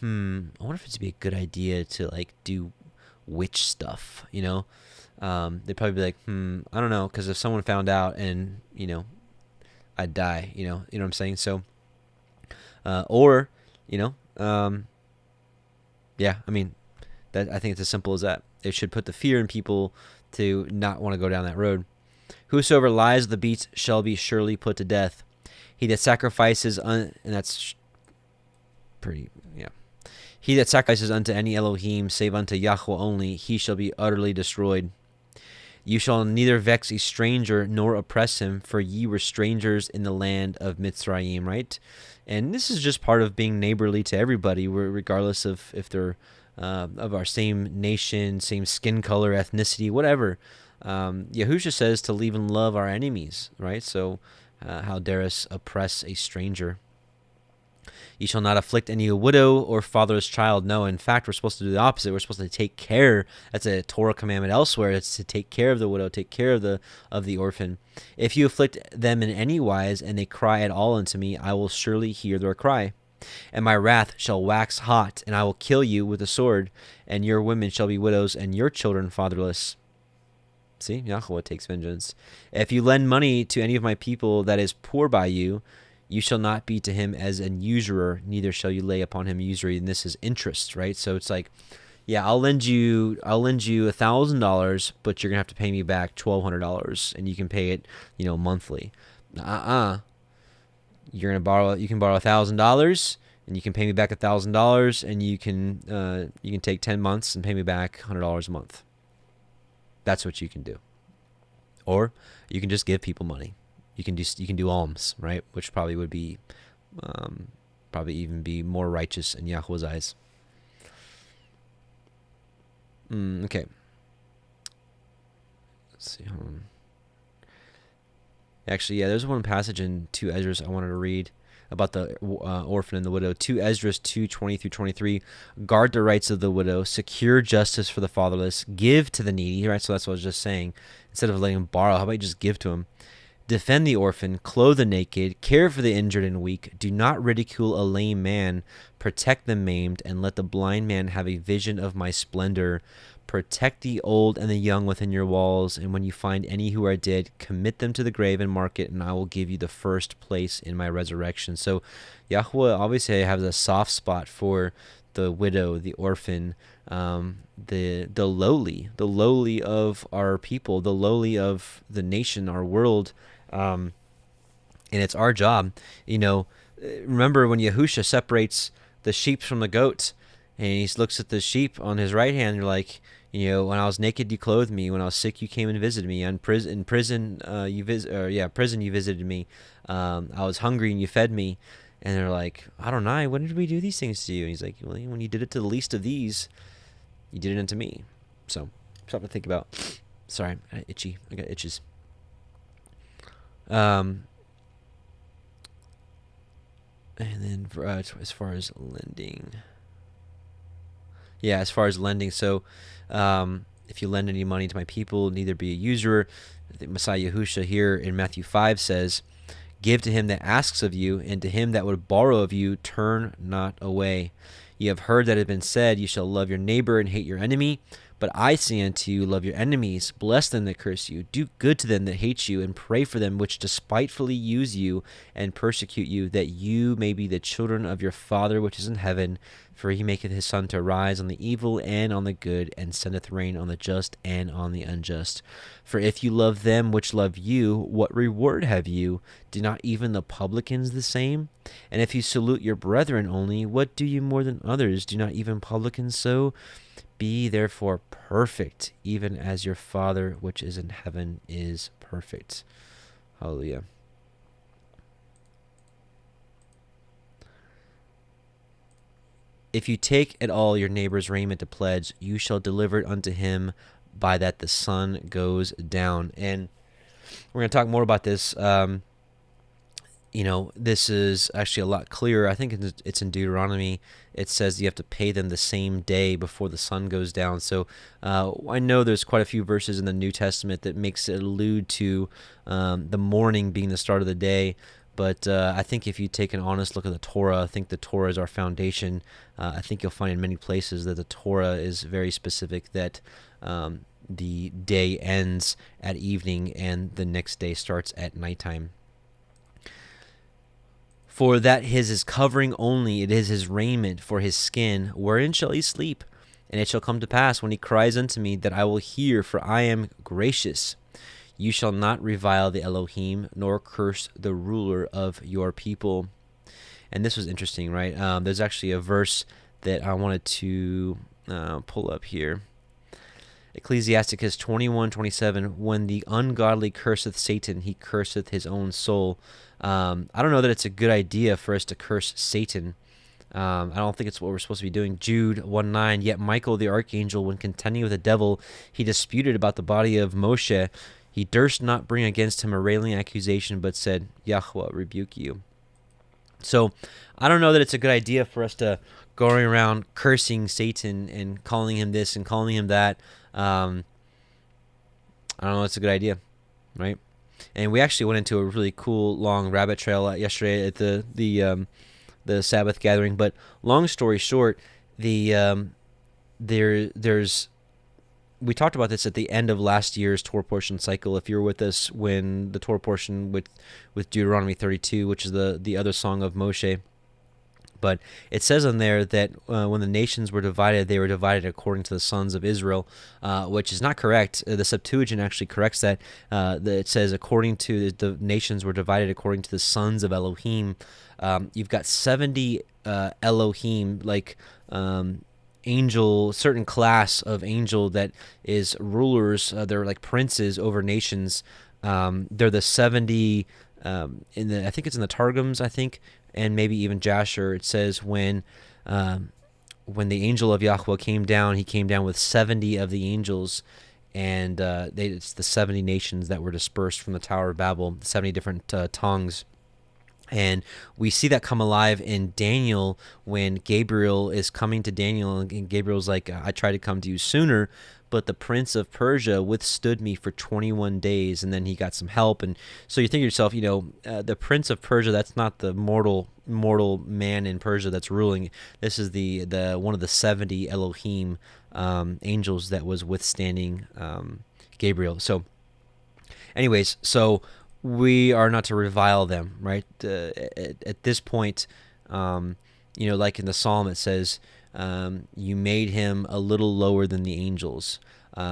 I wonder if it'd be a good idea to like do witch stuff, They'd probably be like, I don't know, because if someone found out and, I'd die, you know what I'm saying? So, yeah, I mean, that I think it's as simple as that. It should put the fear in people to not want to go down that road. Whosoever lies with the beast shall be surely put to death. He that sacrifices, and that's pretty, yeah. He that sacrifices unto any Elohim, save unto Yahuah only, he shall be utterly destroyed. You shall neither vex a stranger nor oppress him, for ye were strangers in the land of Mitzrayim, right? And this is just part of being neighborly to everybody, regardless of if they're of our same nation, same skin color, ethnicity, whatever. Yahusha says to leave and love our enemies, right? So how dare us oppress a stranger? You shall not afflict any widow or fatherless child. No, in fact, we're supposed to do the opposite. We're supposed to take care. That's a Torah commandment elsewhere. It's to take care of the widow, take care of the orphan. If you afflict them in any wise, and they cry at all unto me, I will surely hear their cry. And my wrath shall wax hot, and I will kill you with a sword, and your women shall be widows, and your children fatherless. See, Yahuah takes vengeance. If you lend money to any of my people that is poor by you, you shall not be to him as an usurer, neither shall you lay upon him usury. And this is interest, right? So it's like, yeah, I'll lend you $1,000, but you're gonna have to pay me back $1,200, and you can pay it, monthly. You can borrow $1,000, and you can pay me back $1,000, and you can take 10 months and pay me back $100 a month. That's what you can do. Or you can just give people money. You can do alms, right? Which probably would be, probably even be more righteous in Yahuwah's eyes. Okay. Let's see. Hold on. Actually, yeah, there's one passage in 2 Esdras I wanted to read about the orphan and the widow. 2 Esdras 2:20-23. Guard the rights of the widow, secure justice for the fatherless, give to the needy, right? So that's what I was just saying. Instead of letting him borrow, how about you just give to him? Defend the orphan, clothe the naked, care for the injured and weak. Do not ridicule a lame man. Protect the maimed, and let the blind man have a vision of my splendor. Protect the old and the young within your walls, and when you find any who are dead, commit them to the grave and mark it, and I will give you the first place in my resurrection. So Yahuwah obviously has a soft spot for the widow, the orphan, the lowly of our people, the lowly of the nation, our world. And it's our job. Remember when Yahusha separates the sheep from the goats, and he looks at the sheep on his right hand, you're like, when I was naked, you clothed me. When I was sick, you came and visited me. In prison, you visited me. I was hungry and you fed me. And they're like, Adonai, when did we do these things to you? And he's like, well, when you did it to the least of these, you did it unto me. So, something to think about. Sorry, I got itches. And then as far as lending. Yeah, as far as lending. So, if you lend any money to my people, neither be a usurer. The Messiah Yahusha here in Matthew 5 says, give to him that asks of you, and to him that would borrow of you, turn not away. You have heard that it has been said, you shall love your neighbor and hate your enemy. But I say unto you, love your enemies, bless them that curse you, do good to them that hate you, and pray for them which despitefully use you and persecute you, that you may be the children of your Father which is in heaven. For he maketh his sun to rise on the evil and on the good, and sendeth rain on the just and on the unjust. For if you love them which love you, what reward have you? Do not even the publicans the same? And if you salute your brethren only, what do you more than others? Do not even publicans so? Be therefore perfect, even as your Father which is in heaven is perfect. Hallelujah. If you take at all your neighbor's raiment to pledge, you shall deliver it unto him by that the sun goes down. And we're going to talk more about this. This is actually a lot clearer. I think it's in Deuteronomy. It says you have to pay them the same day before the sun goes down. So I know there's quite a few verses in the New Testament that makes it allude to the morning being the start of the day. But I think if you take an honest look at the Torah, I think the Torah is our foundation. I think you'll find in many places that the Torah is very specific, that the day ends at evening and the next day starts at nighttime. For that his covering only, it is his raiment for his skin, wherein shall he sleep? And it shall come to pass, when he cries unto me, that I will hear, for I am gracious. You shall not revile the Elohim, nor curse the ruler of your people. And this was interesting, right? There's actually a verse that I wanted to pull up here. Ecclesiasticus 21:27, when the ungodly curseth Satan, he curseth his own soul. I don't know that it's a good idea for us to curse Satan. I don't think it's what we're supposed to be doing. Jude 1:9, yet Michael the archangel, when contending with the devil, he disputed about the body of Moshe. He durst not bring against him a railing accusation, but said, Yahuah rebuke you. So I don't know that it's a good idea for us to go around cursing Satan and calling him this and calling him that. I don't know. It's a good idea, right? And we actually went into a really cool long rabbit trail yesterday at the Sabbath gathering. But long story short, there's we talked about this at the end of last year's Torah portion cycle. If you were with us when the Torah portion with Deuteronomy 32, which is the other song of Moshe. But it says in there that when the nations were divided, they were divided according to the sons of Israel, which is not correct. The Septuagint actually corrects that. It says according to the nations were divided according to the sons of Elohim. You've got 70 Elohim, like angel, certain class of angel that is rulers. They're like princes over nations. They're the 70 I think it's in the Targums, I think, and maybe even Jasher. It says when the angel of Yahuwah came down, he came down with 70 of the angels, and it's the 70 nations that were dispersed from the Tower of Babel, 70 different tongues. And we see that come alive in Daniel when Gabriel is coming to Daniel, and Gabriel's like, I tried to come to you sooner, but the prince of Persia withstood me for 21 days, and then he got some help. And so you think to yourself, the prince of Persia, that's not the mortal man in Persia that's ruling. This is the one of the 70 Elohim angels that was withstanding Gabriel. So anyways, we are not to revile them, right? At this point, like in the Psalm, it says, you made him a little lower than the angels.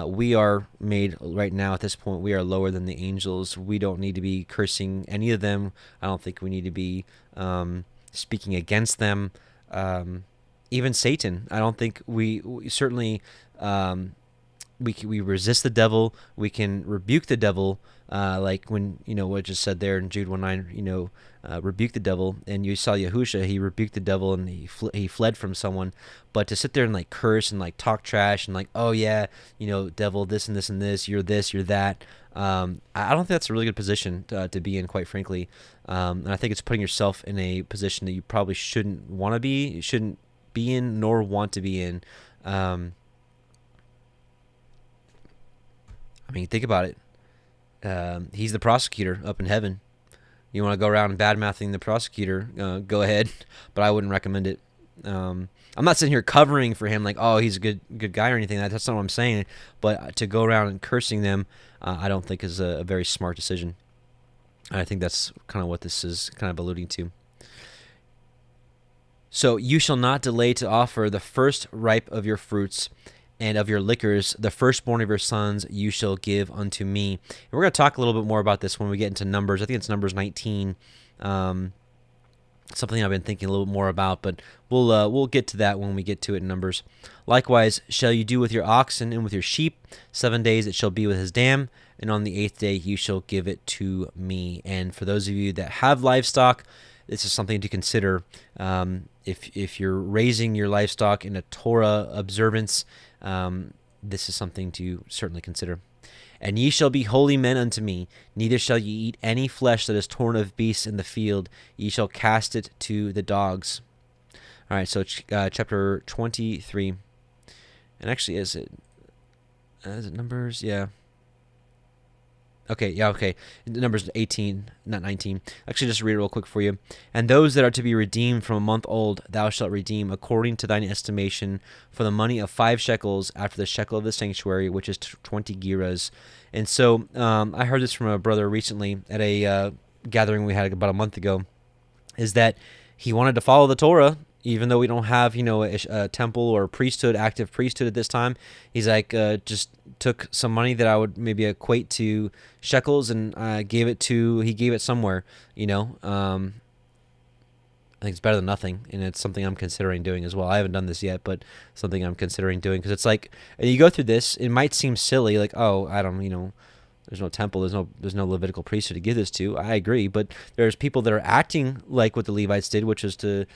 We are made right now at this point, we are lower than the angels. We don't need to be cursing any of them. I don't think we need to be speaking against them. Even Satan, I don't think we certainly, we resist the devil. We can rebuke the devil. Like when, what it just said there in Jude 1:9, rebuke the devil. And you saw Yahusha, he rebuked the devil and he fled from someone. But to sit there and like curse and like talk trash and like, oh yeah, devil, this and this and this, you're that. I don't think that's a really good position to be in, quite frankly. And I think it's putting yourself in a position that you probably shouldn't want to be, you shouldn't be in, nor want to be in. Think about it. He's the prosecutor up in heaven. You want to go around bad-mouthing the prosecutor, go ahead, but I wouldn't recommend it. I'm not sitting here covering for him like, oh, he's a good guy or anything. That's not what I'm saying. But to go around and cursing them, I don't think is a very smart decision. And I think that's kind of what this is kind of alluding to. So you shall not delay to offer the first ripe of your fruits, and of your liquors, the firstborn of your sons, you shall give unto me. And we're going to talk a little bit more about this when we get into Numbers. I think it's Numbers 19. Something I've been thinking a little more about, but we'll get to that when we get to it in Numbers. Likewise, shall you do with your oxen and with your sheep. 7 days it shall be with his dam, and on the 8th day you shall give it to me. And for those of you that have livestock, this is something to consider. if you're raising your livestock in a Torah observance, this is something to certainly consider. And ye shall be holy men unto me, neither shall ye eat any flesh that is torn of beasts in the field. Ye shall cast it to the dogs. All right, so chapter 23. And actually, is it Numbers? Yeah. Okay. Numbers 18, not 19. Actually, just read it real quick for you. And those that are to be redeemed from a month old, thou shalt redeem according to thine estimation for the money of 5 shekels after the shekel of the sanctuary, which is 20 gerahs. And so I heard this from a brother recently at a gathering we had about a month ago, is that he wanted to follow the Torah, even though we don't have, a temple or priesthood, active priesthood at this time. He's like, just took some money that I would maybe equate to shekels and he gave it somewhere, I think it's better than nothing, and it's something I'm considering doing as well. I haven't done this yet, but something I'm considering doing, because it's like, and you go through this, it might seem silly, like, oh, I don't, there's no temple, there's no Levitical priesthood to give this to. I agree, but there's people that are acting like what the Levites did, which was to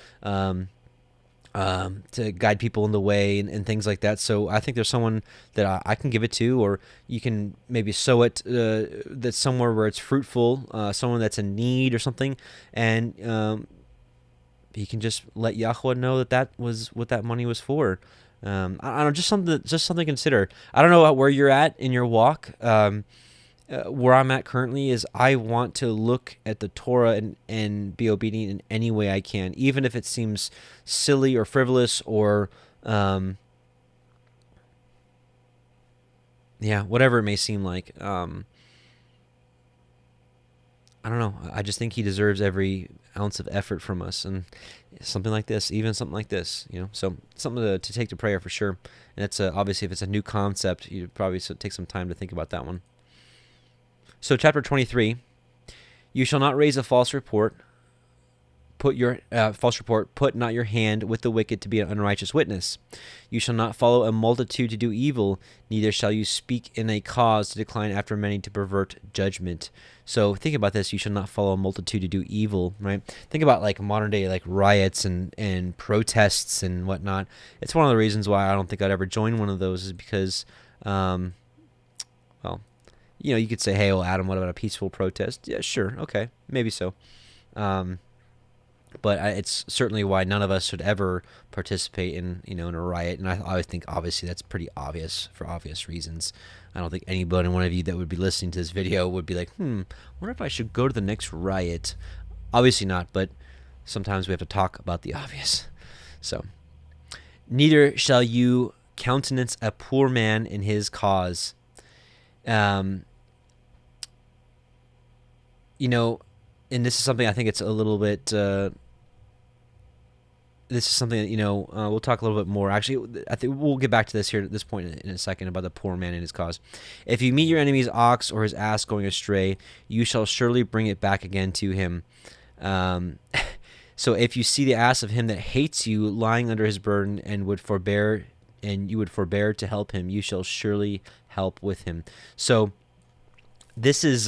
guide people in the way and things like that. So I think there's someone that I can give it to, or you can maybe sow it that's somewhere where it's fruitful, someone that's in need or something, and you can just let Yahuah know that was what that money was for. I don't know, just something to consider. I don't know where you're at in your walk. Where I'm at currently is I want to look at the Torah and be obedient in any way I can, even if it seems silly or frivolous or, whatever it may seem like. I don't know. I just think he deserves every ounce of effort from us, and something like this, so something to take to prayer for sure. And it's obviously, if it's a new concept, you probably take some time to think about that one. So chapter 23, you shall not raise a false report. Put not your hand with the wicked to be an unrighteous witness. You shall not follow a multitude to do evil, neither shall you speak in a cause to decline after many to pervert judgment. So think about this. You shall not follow a multitude to do evil, right? Think about like modern day like riots and protests and whatnot. It's one of the reasons why I don't think I'd ever join one of those, is because, you could say, hey, well, Adam, what about a peaceful protest? Yeah, sure. Okay. Maybe so. But it's certainly why none of us should ever participate in a riot. And I always think, obviously, that's pretty obvious for obvious reasons. I don't think anybody, one of you that would be listening to this video would be like, wonder if I should go to the next riot. Obviously not, but sometimes we have to talk about the obvious. So, neither shall you countenance a poor man in his cause. And this is something I think it's a little bit, this is something that, we'll talk a little bit more. Actually, I think we'll get back to this here at this point in a second about the poor man and his cause. If you meet your enemy's ox or his ass going astray, you shall surely bring it back again to him. So if you see the ass of him that hates you lying under his burden and you would forbear to help him, you shall surely help with him. So this is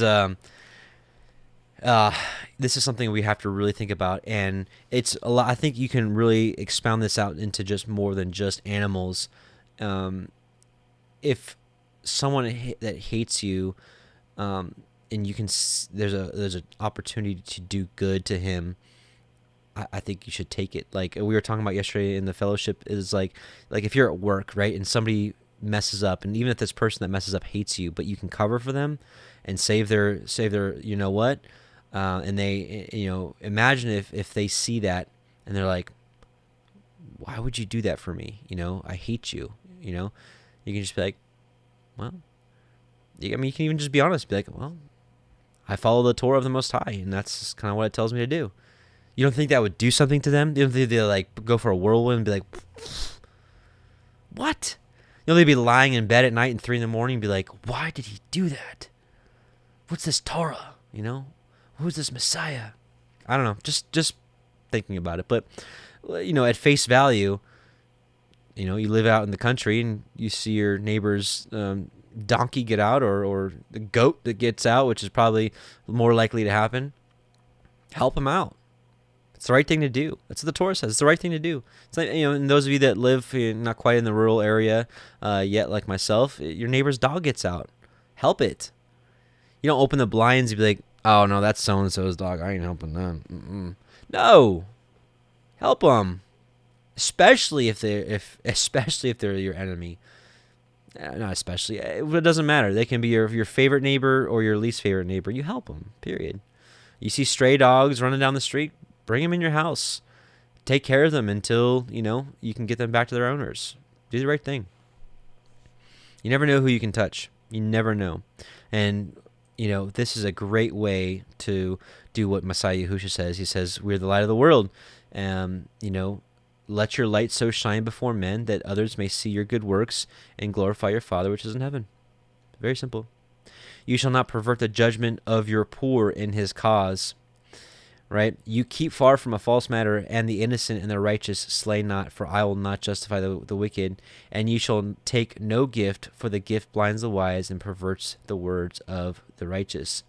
something we have to really think about, and it's a lot. I think you can really expound this out into just more than just animals. If someone that hates you, and you can, there's an opportunity to do good to him, I think you should take it. Like we were talking about yesterday in the fellowship, is like if you're at work, right, and somebody messes up, and even if this person that messes up hates you, but you can cover for them and save their and they imagine if they see that and they're like, why would you do that for me? I hate you. You can just be like, well, you can even just be honest, be like, well, I follow the Torah of the Most High, and that's kind of what it tells me to do. You don't think that would do something to them? You don't think they'll like go for a whirlwind and be like, what? They'd be lying in bed at night at 3 a.m. and be like, why did he do that? What's this Torah? Who's this Messiah? I don't know. Just thinking about it. But, at face value, you live out in the country and you see your neighbor's donkey get out or the goat that gets out, which is probably more likely to happen. Help him out. It's the right thing to do. That's what the Torah says. It's the right thing to do. It's like, and those of you that live not quite in the rural area yet, like myself, your neighbor's dog gets out. Help it. You don't open the blinds and be like, oh, no, that's so-and-so's dog. I ain't helping them. Mm-mm. No. Help them. Especially if they're your enemy. Not especially. It doesn't matter. They can be your favorite neighbor or your least favorite neighbor. You help them, period. You see stray dogs running down the street, bring them in your house. Take care of them until, you can get them back to their owners. Do the right thing. You never know who you can touch. You never know. And, this is a great way to do what Messiah Yahusha says. He says, we're the light of the world. Let your light so shine before men that others may see your good works and glorify your Father which is in heaven. Very simple. You shall not pervert the judgment of your poor in his cause. Right? You keep far from a false matter, and the innocent and the righteous slay not, for I will not justify the wicked. And you shall take no gift, for the gift blinds the wise and perverts the words of the righteous.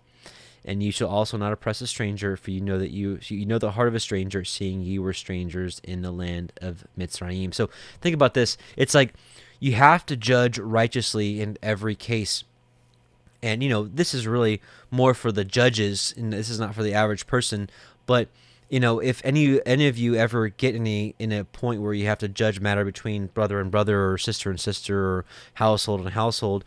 And you shall also not oppress a stranger, for you know that you know the heart of a stranger, seeing you were strangers in the land of Mitzrayim. So think about this. It's like you have to judge righteously in every case. And, this is really more for the judges, and this is not for the average person. But, if any of you ever get in a point where you have to judge matter between brother and brother or sister and sister or household and household,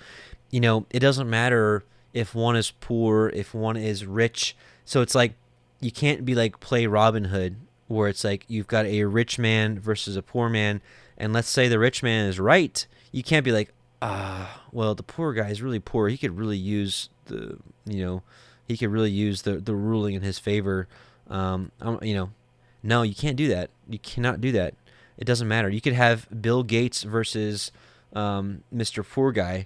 it doesn't matter if one is poor, if one is rich. So it's like you can't be like play Robin Hood, where it's like you've got a rich man versus a poor man. And let's say the rich man is right. You can't be like, well, the poor guy is really poor. He could really use the ruling in his favor. No, you can't do that. You cannot do that. It doesn't matter. You could have Bill Gates versus Mr. Poor Guy,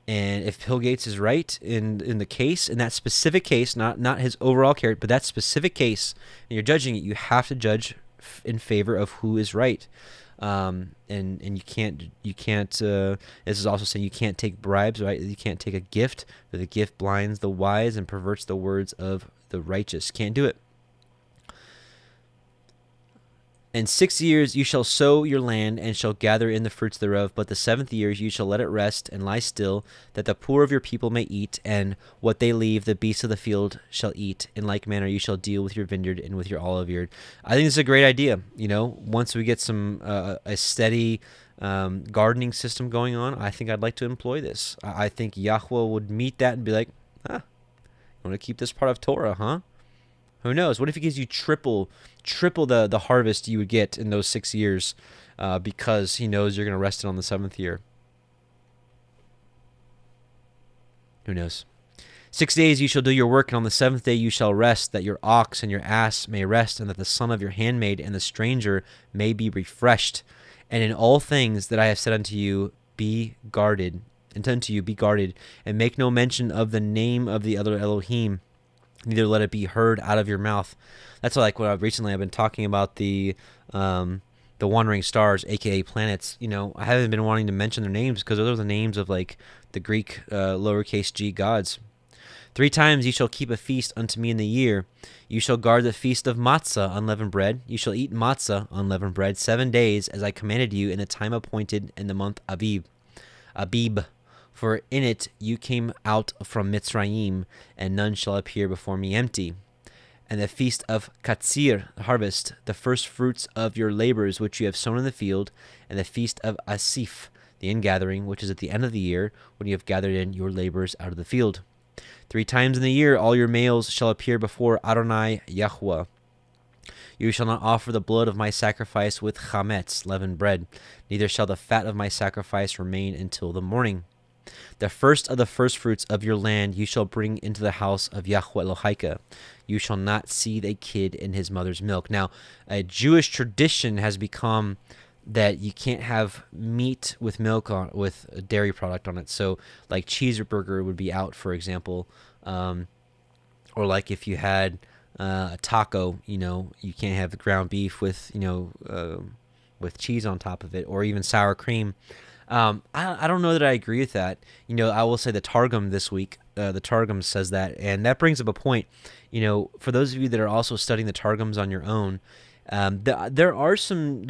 and if Bill Gates is right in the case, in that specific case, not his overall character, but that specific case, and you're judging it, you have to judge in favor of who is right. And you can't. This is also saying you can't take bribes, right? You can't take a gift, for the gift blinds the wise and perverts the words of the righteous. Can't do it. In 6 years you shall sow your land and shall gather in the fruits thereof, but the 7th year you shall let it rest and lie still, that the poor of your people may eat, and what they leave the beasts of the field shall eat. In like manner you shall deal with your vineyard and with your olive yard. I think this is a great idea. Once we get some a steady gardening system going on, I think I'd like to employ this. I think Yahuah would meet that and be like, you want to keep this part of Torah, huh? Who knows? What if he gives you triple the harvest you would get in those 6 years because he knows you're going to rest it on the 7th year? Who knows? 6 days you shall do your work, and on the 7th day you shall rest, that your ox and your ass may rest, and that the son of your handmaid and the stranger may be refreshed. And in all things that I have said unto you, be guarded, and make no mention of the name of the other Elohim, neither let it be heard out of your mouth. That's like what recently I've been talking about the wandering stars, aka planets. I haven't been wanting to mention their names because those are the names of like the Greek lowercase g gods. 3 times ye shall keep a feast unto me in the year. You shall guard the feast of matzah, unleavened bread. You shall eat matzah, unleavened bread, 7 days, as I commanded you in the time appointed in the month Abib. For in it you came out from Mitzrayim, and none shall appear before me empty. And the feast of Katsir, harvest, the first fruits of your labors which you have sown in the field, and the feast of Asif, the ingathering, which is at the end of the year, when you have gathered in your labors out of the field. 3 times in the year all your males shall appear before Adonai Yahuah. You shall not offer the blood of my sacrifice with chametz, leavened bread, neither shall the fat of my sacrifice remain until the morning. The first of the firstfruits of your land you shall bring into the house of Yahuah Elohiym. You shall not seethe a kid in his mother's milk. Now, a Jewish tradition has become that you can't have meat with milk with a dairy product on it. So, like cheeseburger would be out, for example, or like if you had a taco, you can't have the ground beef with with cheese on top of it, or even sour cream. I don't know that I agree with that. I will say the Targum this week the Targum says that, and that brings up a point. For those of you that are also studying the Targums on your own, there are some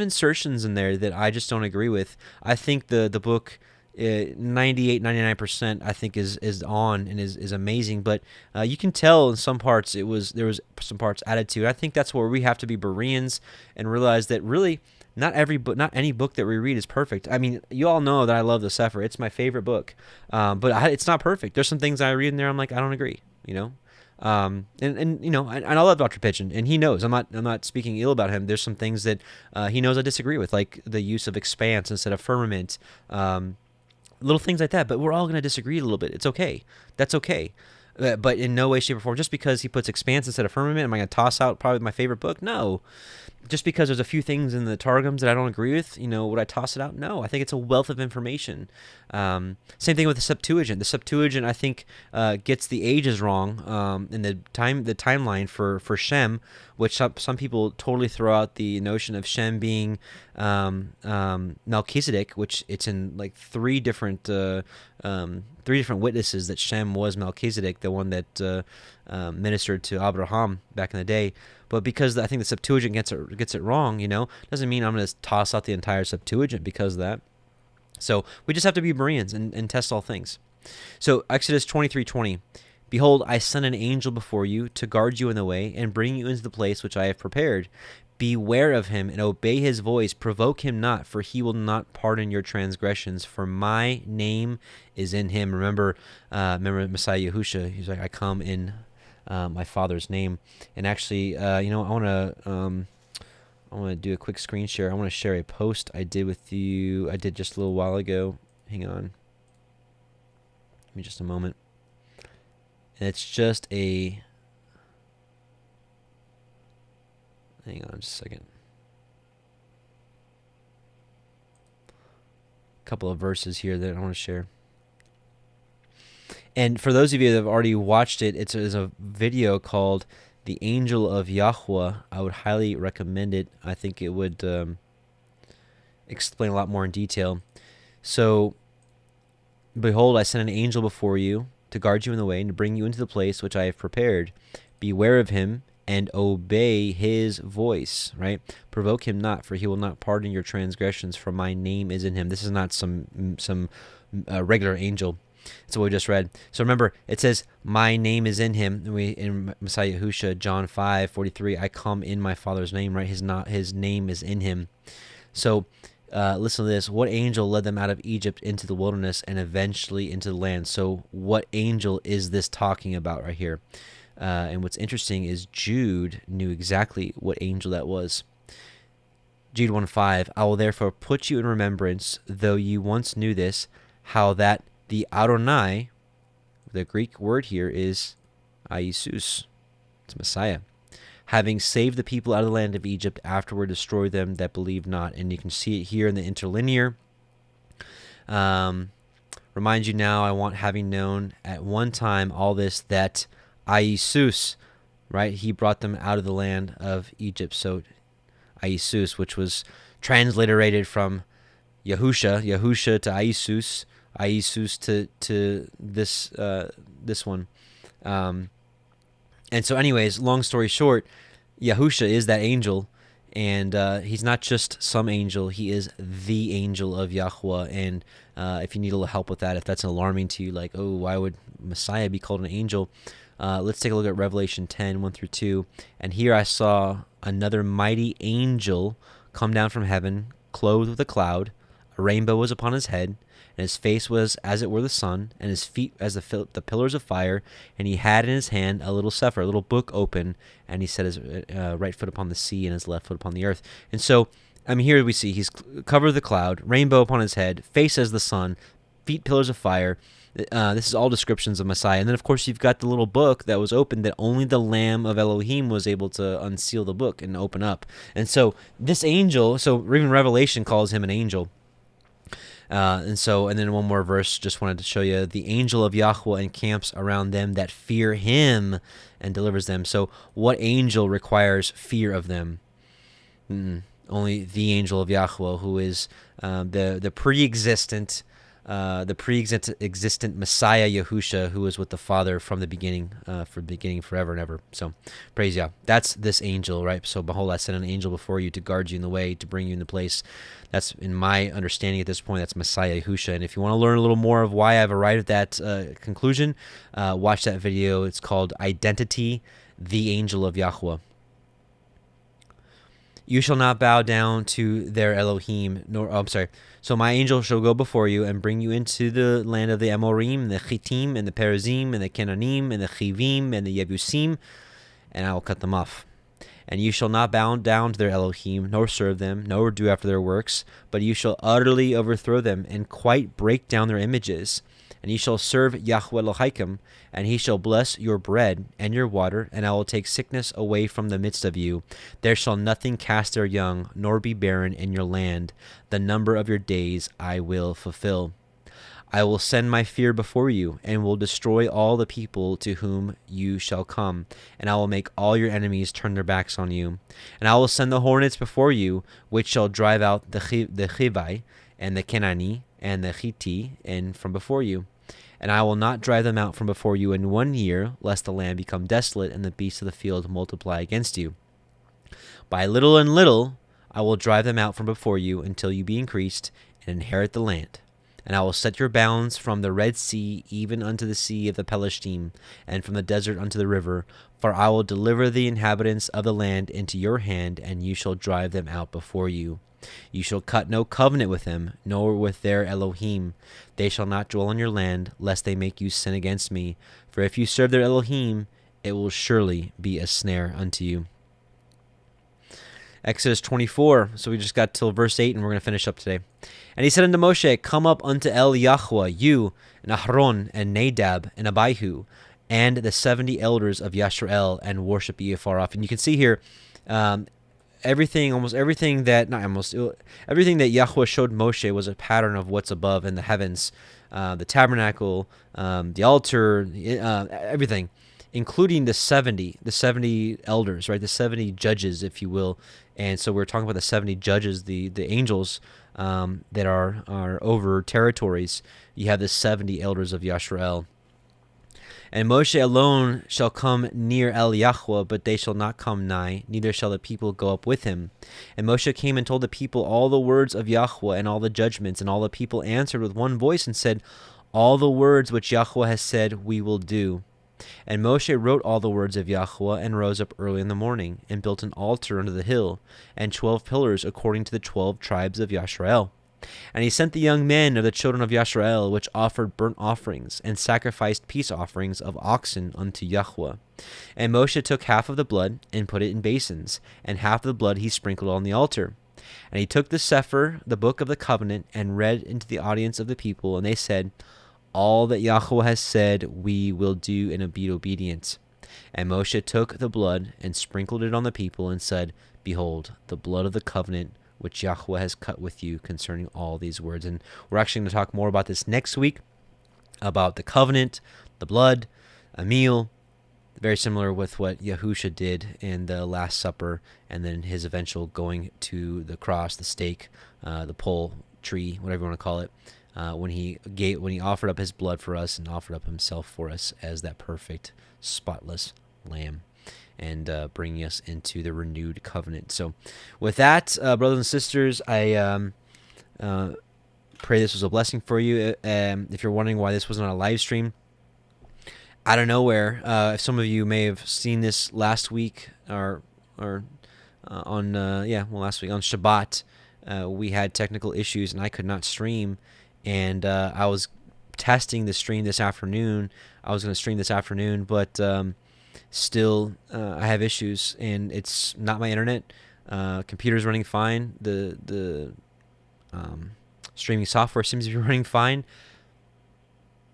insertions in there that I just don't agree with. I think the book 98-99% I think is on and is amazing, but you can tell in some parts there was some parts added to it. I think that's where we have to be Bereans and realize that really not any book that we read is perfect. I mean, you all know that I love the Sefer. It's my favorite book, but it's not perfect. There's some things I read in there I'm like, I don't agree, and I love Dr. Pigeon, and he knows I'm not speaking ill about him. There's some things that he knows I disagree with, like the use of expanse instead of firmament, little things like that. But we're all going to disagree a little bit. It's okay. That's okay. But in no way, shape, or form, just because he puts expanse instead of firmament, am I going to toss out probably my favorite book? No. Just because there's a few things in the Targums that I don't agree with, would I toss it out? No. I think it's a wealth of information. Same thing with the Septuagint. The Septuagint, I think, gets the ages wrong in the timeline for Shem, which some people totally throw out the notion of Shem being Melchizedek, which it's in like three different witnesses that Shem was Melchizedek, the one that ministered to Abraham back in the day. But because I think the Septuagint gets it wrong, doesn't mean I'm going to toss out the entire Septuagint because of that. So we just have to be Bereans and test all things. So Exodus 23:20, behold, I send an angel before you to guard you in the way and bring you into the place which I have prepared. Beware of him and obey his voice. Provoke him not, for he will not pardon your transgressions. For my name is in him. Remember Messiah Yahusha. He's like, I come in my Father's name. And actually, I want to do a quick screen share. I want to share a post I did with you. I did just a little while ago. Hang on. Give me just a moment. And it's just a... Hang on just a second. A couple of verses here that I want to share. And for those of you that have already watched it, it's a video called The Angel of Yahuah. I would highly recommend it. I think it would explain a lot more in detail. So, behold, I send an angel before you to guard you in the way and to bring you into the place which I have prepared. Beware of him and obey his voice, right? Provoke him not, for he will not pardon your transgressions, for my name is in him. This is not some regular angel. That's what we just read. So remember, it says, my name is in him. In Messiah Yahusha, John 5:43, I come in my Father's name, right? His name is in him. So listen to this. What angel led them out of Egypt into the wilderness and eventually into the land? So what angel is this talking about right here? And what's interesting is Jude knew exactly what angel that was. Jude 1:5, I will therefore put you in remembrance, though you once knew this, how that the Adonai, the Greek word here is Iesus, it's Messiah, having saved the people out of the land of Egypt, afterward destroyed them that believe not. And you can see it here in the interlinear. Remind you now, I want, having known at one time all this, that Iesus, right? He brought them out of the land of Egypt. So Iesus, which was transliterated from Yahusha to Iesus, Iesus to this one. And so anyways, long story short, Yahusha is that angel, and he's not just some angel, he is the angel of Yahuah. And if you need a little help with that, if that's alarming to you, like, oh, why would Messiah be called an angel? Let's take a look at Revelation 10:1-2. And here I saw another mighty angel come down from heaven, clothed with a cloud. A rainbow was upon his head, and his face was as it were the sun, and his feet as the pillars of fire. And he had in his hand a little sefer, a little book open, and he set his right foot upon the sea and his left foot upon the earth. And so, here we see he's covered with the cloud, rainbow upon his head, face as the sun, feet pillars of fire. This is all descriptions of Messiah. And then, of course, you've got the little book that was open that only the Lamb of Elohim was able to unseal the book and open up. And so this angel, so even Revelation calls him an angel. And then one more verse, just wanted to show you. The angel of Yahuah encamps around them that fear him and delivers them. So what angel requires fear of them? Only the angel of Yahuah, who is the pre-existent the pre-existent Messiah Yahusha, who was with the Father from the beginning, forever and ever. So praise Yah. That's this angel, right? So behold, I sent an angel before you to guard you in the way, to bring you into place. That's, in my understanding at this point, that's Messiah Yahusha. And if you want to learn a little more of why I've arrived at that conclusion, watch that video. It's called Identity, the Angel of Yahuwah. You shall not bow down to their Elohim, So my angel shall go before you and bring you into the land of the Amorim, the Chitim, and the Perizim, and the Cananim, and the Chivim, and the Yebusim, and I will cut them off. And you shall not bow down to their Elohim, nor serve them, nor do after their works, but you shall utterly overthrow them, and quite break down their images. And ye shall serve Yahuah Elohiym, and he shall bless your bread and your water, and I will take sickness away from the midst of you. There shall nothing cast their young, nor be barren in your land. The number of your days I will fulfill. I will send my fear before you, and will destroy all the people to whom you shall come, and I will make all your enemies turn their backs on you. And I will send the hornets before you, which shall drive out the Chivai, and the Kenani, and the Heti, and from before you. And I will not drive them out from before you in 1 year, lest the land become desolate, and the beasts of the field multiply against you. By little and little I will drive them out from before you, until you be increased, and inherit the land. And I will set your bounds from the Red Sea even unto the sea of the Pelishtim, and from the desert unto the river. For I will deliver the inhabitants of the land into your hand, and you shall drive them out before you. You shall cut no covenant with them, nor with their Elohim. They shall not dwell in your land, lest they make you sin against me. For if you serve their Elohim, it will surely be a snare unto you. Exodus 24. So we just got till verse 8, and we're going to finish up today. And he said unto Moshe, Come up unto El Yahuwah, you, and Aharon, and Nadab, and Abihu, and the 70 elders of Yisrael, and worship ye afar off. And you can see here, everything that Yahuwah showed Moshe was a pattern of what's above in the heavens, the tabernacle, the altar, everything, including the 70 elders, right? The 70 judges, if you will. And so we're talking about the 70 judges, the angels that are over territories. You have the 70 elders of Yisrael. And Moshe alone shall come near El Yahuwah, but they shall not come nigh, neither shall the people go up with him. And Moshe came and told the people all the words of Yahuwah and all the judgments, and all the people answered with one voice and said, All the words which Yahuwah has said we will do. And Moshe wrote all the words of Yahuwah, and rose up early in the morning, and built an altar under the hill, and 12 pillars according to the 12 tribes of Yisrael. And he sent the young men of the children of Yisrael, which offered burnt offerings, and sacrificed peace offerings of oxen unto Yahuwah. And Moshe took half of the blood, and put it in basins, and half of the blood he sprinkled on the altar. And he took the Sefer, the book of the covenant, and read into the audience of the people, and they said, All that Yahuwah has said we will do and be obedient. And Moshe took the blood, and sprinkled it on the people, and said, Behold, the blood of the covenant, which Yahuwah has cut with you concerning all these words. And we're actually going to talk more about this next week, about the covenant, the blood, a meal, very similar with what Yahusha did in the Last Supper, and then his eventual going to the cross, the stake, the pole, tree, whatever you want to call it, when he offered up his blood for us and offered up himself for us as that perfect, spotless lamb, and bringing us into the renewed covenant. So with that, brothers and sisters, I pray this was a blessing for you. If you're wondering why this wasn't on a live stream, out of nowhere, some of you may have seen this last week, or last week on Shabbat, we had technical issues and I could not stream, and I was testing the stream this afternoon. I was going to stream this afternoon, but still, I have issues, and it's not my internet. Computer's running fine. The streaming software seems to be running fine.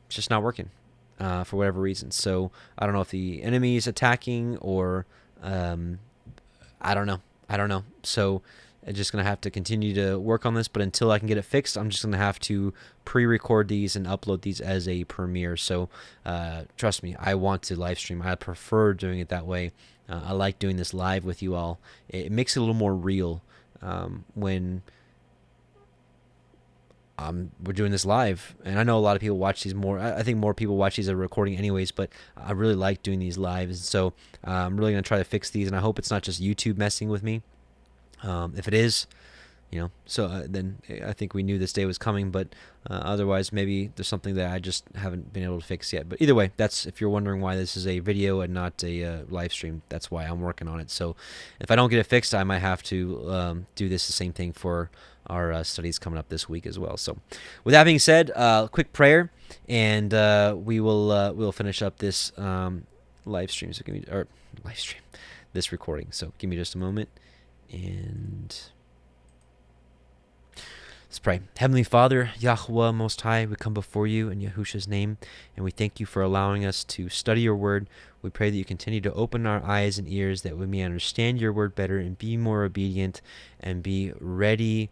It's just not working for whatever reason. So I don't know if the enemy is attacking, or I don't know. So I'm just going to have to continue to work on this, but until I can get it fixed, I'm just going to have to pre-record these and upload these as a premiere. So trust me, I want to live stream. I prefer doing it that way. I like doing this live with you all. It makes it a little more real when we're doing this live, and I know a lot of people watch these more. I think more people watch these as a recording anyways, but I really like doing these lives. So I'm really going to try to fix these, and I hope it's not just YouTube messing with me. If it is, then I think we knew this day was coming, but otherwise maybe there's something that I just haven't been able to fix yet. But either way, that's, if you're wondering why this is a video and not a live stream, that's why I'm working on it. So if I don't get it fixed, I might have to do the same thing for our studies coming up this week as well. So with that being said, quick prayer, and we'll finish up this live stream. So this recording. So give me just a moment, and let's pray. Heavenly Father, Yahuah Most High, we come before you in Yahusha's name, and we thank you for allowing us to study your word. We pray that you continue to open our eyes and ears, that we may understand your word better and be more obedient and be ready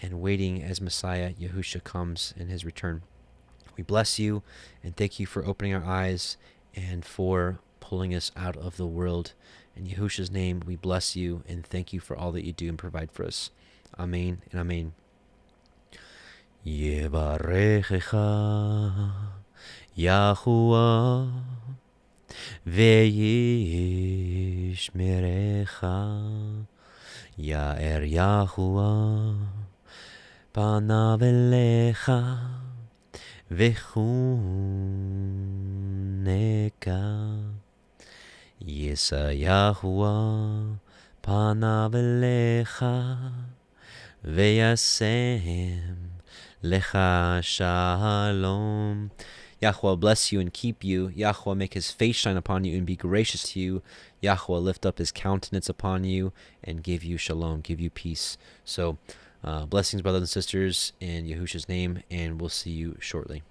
and waiting as Messiah Yahusha comes in his return. We bless you and thank you for opening our eyes and for pulling us out of the world. In Yahusha's name, we bless you and thank you for all that you do and provide for us. Amen and amen. Yevarechecha Yahuah ve'yishmerecha Ya'er Yahuah panav elecha v'chuneka Yisa Yahuah panav elecha ve'yasem lecha shalom. Yahuah bless you and keep you. Yahuah make his face shine upon you and be gracious to you. Yahuah lift up his countenance upon you and give you shalom, give you peace. So blessings, brothers and sisters, in Yahusha's name, and we'll see you shortly.